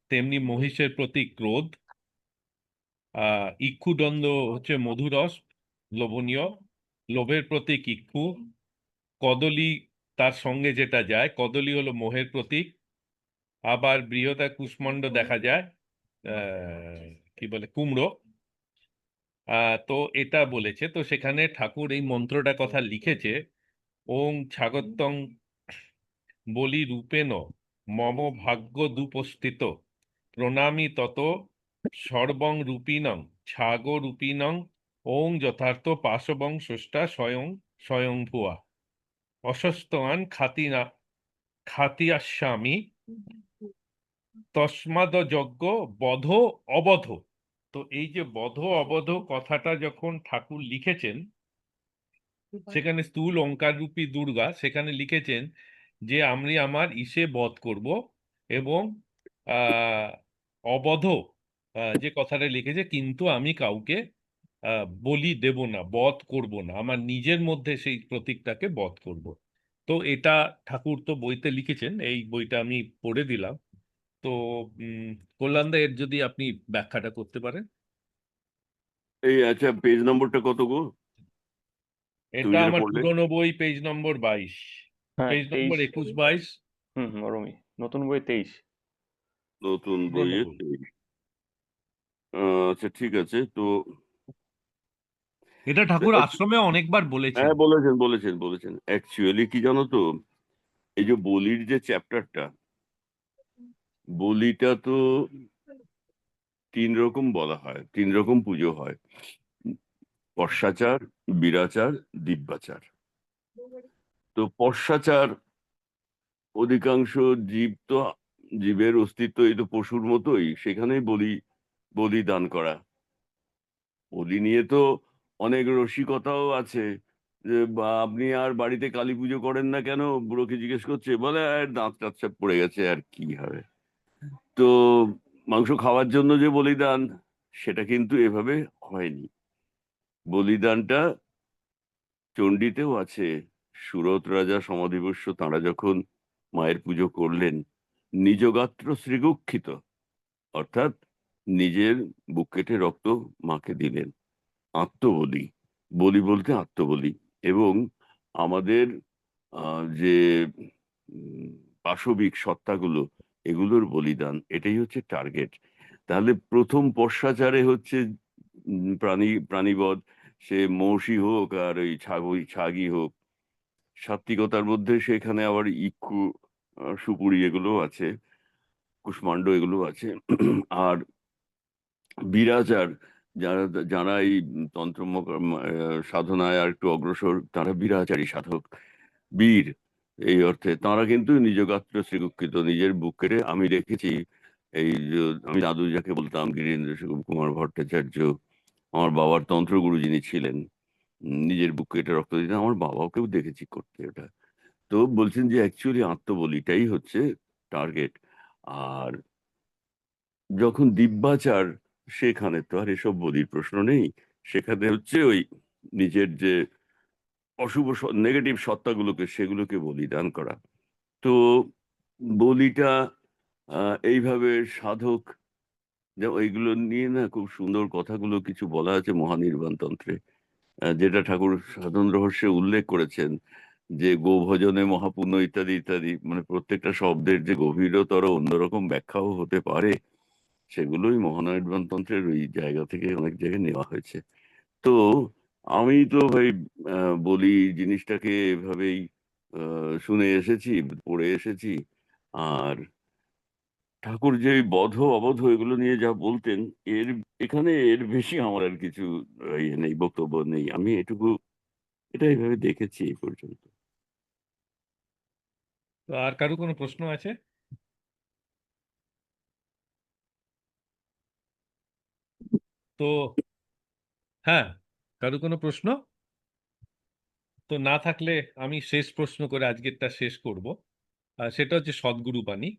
তেমনি মহিষের প্রতীক ক্রোধ, ইক্ষুদণ্ড হচ্ছে মধুরস লোভনীয়, লোভের প্রতীক ইক্ষু, কদলী তার সঙ্গে যেটা যায়, কদলী হলো মোহের প্রতীক। আবার বৃহদা কুষ্মাণ্ড দেখা যায়, কি বলে কুমড়ো। তো এটা বলেছে, তো সেখানে ঠাকুর এই মন্ত্রটা কথা লিখেছে, ওং ছাগত্যং বলি রূপেণ মম ভাগ্য দুপস্থিত প্রণামী তত সর্বং রূপিণং ছাগ রূপিণং ওং যথার্থ পাশবং স্রষ্টা স্বয়ং স্বয়ংভুয়া অসস্তয়ান খাতিয়াস্বামী তস্মাদ যজ্ঞ বধ অবধ। তো এই যে বধ অবধ কথাটা যখন ঠাকুর লিখেছেন, সেখানে স্থূল ওঙ্কার রূপী দুর্গা সেখানে লিখেছেন যে আমি আমার ইসে বধ করব, এবং আহ অবধ যে কথাটা লিখেছে কিন্তু আমি কাউকে বলি দেব না, বধ করব না, আমার নিজের মধ্যে সেই প্রতীকটাকে বধ করব। তো এটা ঠাকুর তো বইতে লিখেছেন, এই বইটা আমি পড়ে দিলাম। তো কল্যাণদা এর যদি আপনি ব্যাখ্যাটা করতে পারেন। এই আচ্ছা, পেজ নম্বরটা কত গো, তুমি এটা যেটা আমার পড়লে? পুরনো বই, পেজ নম্বর 22, হ্যাঁ পেজ নম্বর 23। 21-22। ওরমই। নতুন বই 23। নতুন পুরনো বইয়ে বই। আচ্ছা ঠিক আছে। তো এটা ঠাকুর আশ্রমে অনেকবার বলেছেন। হ্যাঁ, বলেছেন অ্যাকচুয়ালি কি জানো তো, এই যে বলির যে চ্যাপ্টারটা, বলিটা তো 3 রকম বলা হয়, 3 রকম পুজো হয়: পশ্চাচার, বীরাচার, দিব্যাচার। তো পশ্চাচার, অধিকাংশ জীব তো, জীবের অস্তিত্ব এই তো পশুর মতোই, সেখানেই বলি দান করা। বলি নিয়ে তো অনেক রসিকতাও আছে, যে বা আপনি আর বাড়িতে কালী পুজো করেন না কেন, বুড়োকে জিজ্ঞেস করছে, বলে আর দাঁত টাত সব পড়ে গেছে, আর কি হবে। তো মাংস খাওয়ার জন্য যে বলিদান, সেটা কিন্তু এভাবে হয়নি। বলিদানটা চণ্ডীতেও আছে। সুরত রাজা সমাধিবস্য তাঁরা যখন মায়ের পুজো করলেন, নিজগাত্র শ্রীগুক্ষিত, অর্থাৎ নিজের বুক কেটে রক্ত মাকে দিলেন, আত্মবলি। বলি বলতে আত্মবলি। এবং আমাদের যে পাশবিক সত্তাগুলো, এগুলোর বলিদান, এটাই হচ্ছে টার্গেট। তাহলে প্রথম পশ্চাচারে হচ্ছে প্রাণীবধ, সে মৌসি হোক আর ওই ছাগি হোক। সাত্বিকতার মধ্যে সেখানে আবার ইক্ষু, সুপুরি এগুলো আছে, কুষ্মাণ্ড এগুলো আছে। আর বীরাচার, যারা যারা এই তন্ত্র সাধনায় আর একটু অগ্রসর, তারা বীরাচারী সাধক, বীর এই অর্থে। তারা কিন্তু নিজ গাত্র শ্রীগুক্ষিত, নিজের বুক কেটে। আমি দেখেছি, এই যে আমি দাদু যাকে বলতাম, গিরীন্দ্র কুমার ভট্টাচার্য, আমার বাবার তন্ত্রগুরু যিনি ছিলেন, নিজের বুক কেটে রক্ত দিতেন। আমার বাবাকেও দেখেছি করতে এটা। তো বলছেন যে অ্যাকচুয়ালি আত্মবলিটাই হচ্ছে টার্গেট। আর যখন দিব্যাচার, সেখানে তো আর এসব বলির প্রশ্ন নেই। সেখানে হচ্ছে ওই নিজের যে অশুভ নেগেটিভ সত্তাগুলোকে, সেগুলোকে বলিদান করা। তো বলিটা এইভাবে সাধক, এইগুলো নিয়ে না খুব সুন্দর কথাগুলো কিছু বলা আছে মহানির্বাণ তন্ত্রে। যেটা ঠাকুর সাধন রহস্যে উল্লেখ করেছেন যে গোভজনে মহাপুণ্য ইত্যাদি ইত্যাদি, মানে প্রত্যেকটা শব্দের যে গভীরতর অন্যরকম ব্যাখ্যাও হতে পারে, সেগুলোই মহানয়ন তন্ত্রের ওই জায়গা থেকে অনেক জায়গায় নেওয়া হয়েছে। তো আমি তো ভাই বলি জিনিসটাকে এভাবেই শুনে এসেছি, পড়ে এসেছি। আর ঠাকুর যে ওই বধ অবধ এগুলো নিয়ে যা বলতেন, এর বেশি আমার আর কিছু ইয়ে নেই, বক্তব্য নেই। আমি এটা এইভাবে দেখেছি এই পর্যন্ত। তো আর কারো কোনো প্রশ্ন আছে? তো হ্যাঁ, কারো কোনো প্রশ্ন? তো না থাকলে আমি শেষ প্রশ্ন করে আজকেরটা শেষ করব। সেটা হচ্ছে সদ্গুরু বাণী।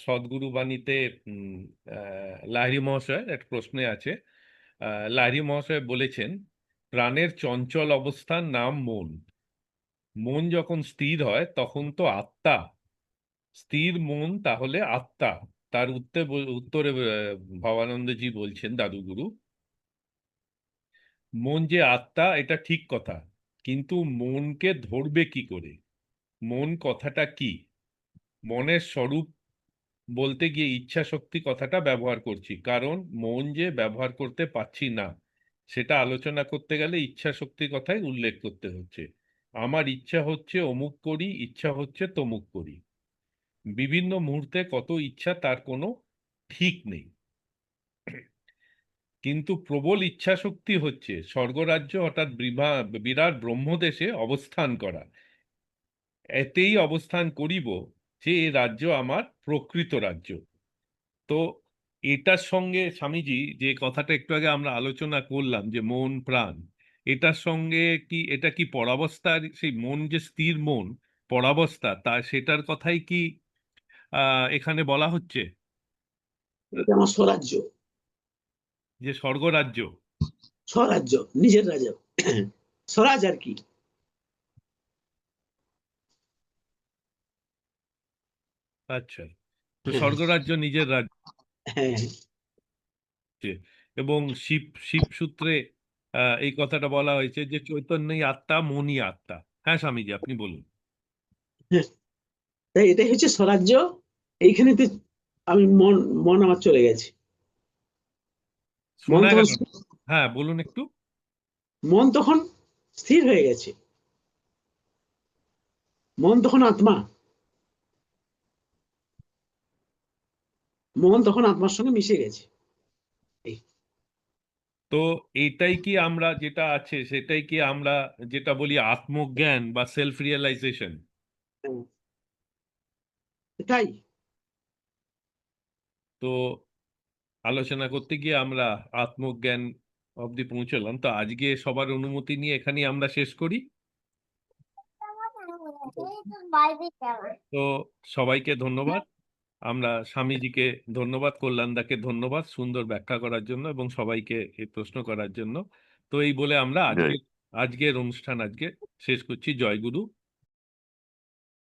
সদ্গুরু বাণীতে লাহিড়ী মহাশয় একটা প্রশ্নে আছে। লাহিড়ী মহাশয় বলেছেন, প্রাণের চঞ্চল অবস্থার নাম মন। মন যখন স্থির হয় তখন তো আত্মা। স্থির মন তাহলে আত্মা। তার উত্তরে ভবানন্দজি বলছেন, দাদুগুরু, মন যে আত্মা এটা ঠিক কথা, কিন্তু মনকে ধরবে কি করে? মন কথাটা কি? মনের স্বরূপ বলতে গিয়ে ইচ্ছা শক্তি কথাটা ব্যবহার করছি, কারণ মন যে ব্যবহার করতে পারছি না, সেটা আলোচনা করতে গেলে ইচ্ছা শক্তি কথাই উল্লেখ করতে হচ্ছে। আমার ইচ্ছা হচ্ছে অমুক করি, ইচ্ছা হচ্ছে তমুক করি। বিভিন্ন মুহূর্তে কত ইচ্ছা তার কোনো ঠিক নেই, কিন্তু প্রবল ইচ্ছা শক্তি হচ্ছে স্বর্গরাজ্য অর্থাৎ বিরাট ব্রহ্মদেশে অবস্থান করা। এতেই অবস্থান করিব যে এ রাজ্য আমার প্রকৃত রাজ্য। তো এটার সঙ্গে স্বামীজি যে কথাটা একটু আগে আমরা আলোচনা করলাম যে মন প্রাণ, এটার সঙ্গে কি এটা কি পরাবস্থার, সেই মন যে স্থির মন পরাবস্থা, তা সেটার কথাই কি এখানে বলা হচ্ছে এটা আমার স্বরাজ্য, যে স্বর্গরাজ্য? স্বরাজ্য, নিজের রাজ্য, স্বরাজ আর কি। আচ্ছা, তো হ্যাঁ, স্বর্গরাজ্য নিজের রাজ্য। হ্যাঁ, এবং শিব শিব সূত্রে এই কথাটা বলা হয়েছে যে চৈতন্যই আত্মা, মনই আত্মা। হ্যাঁ স্বামীজি, আপনি বলুন। হ্যাঁ। তাই এটাই হচ্ছে স্বরাজ্য। এইখানে তো আমি মন মন আমার চলে গেছে। মন শোনা তখন গেল না। হ্যাঁ বলুন একটু। মন তখন স্থির হয়ে গেছে। মন তখন আত্মা। মন তখন আত্মার সঙ্গে মিশে গেছে। এই, তো এইটাই কি আমরা যেটা আছে সেটাই কি আমরা যেটা বলি আত্মজ্ঞান বা সেলফ রিয়েলাইজেশন? হ্যাঁ, এটাই। তো আলোচনা করতে গিয়ে আমরা আত্মজ্ঞান অবধি পৌঁছলাম। তো আজকে সবার অনুমতি নিয়ে এখানেই আমরা শেষ করি। তো সবাইকে ধন্যবাদ। আমরা স্বামীজিকে ধন্যবাদ, কল্যাণদাকে ধন্যবাদ সুন্দর ব্যাখ্যা করার জন্য এবং সবাইকে এই প্রশ্ন করার জন্য। তো এই বলে আমরা জয় আজকের অনুষ্ঠান আজকে শেষ করছি। জয় গুরু।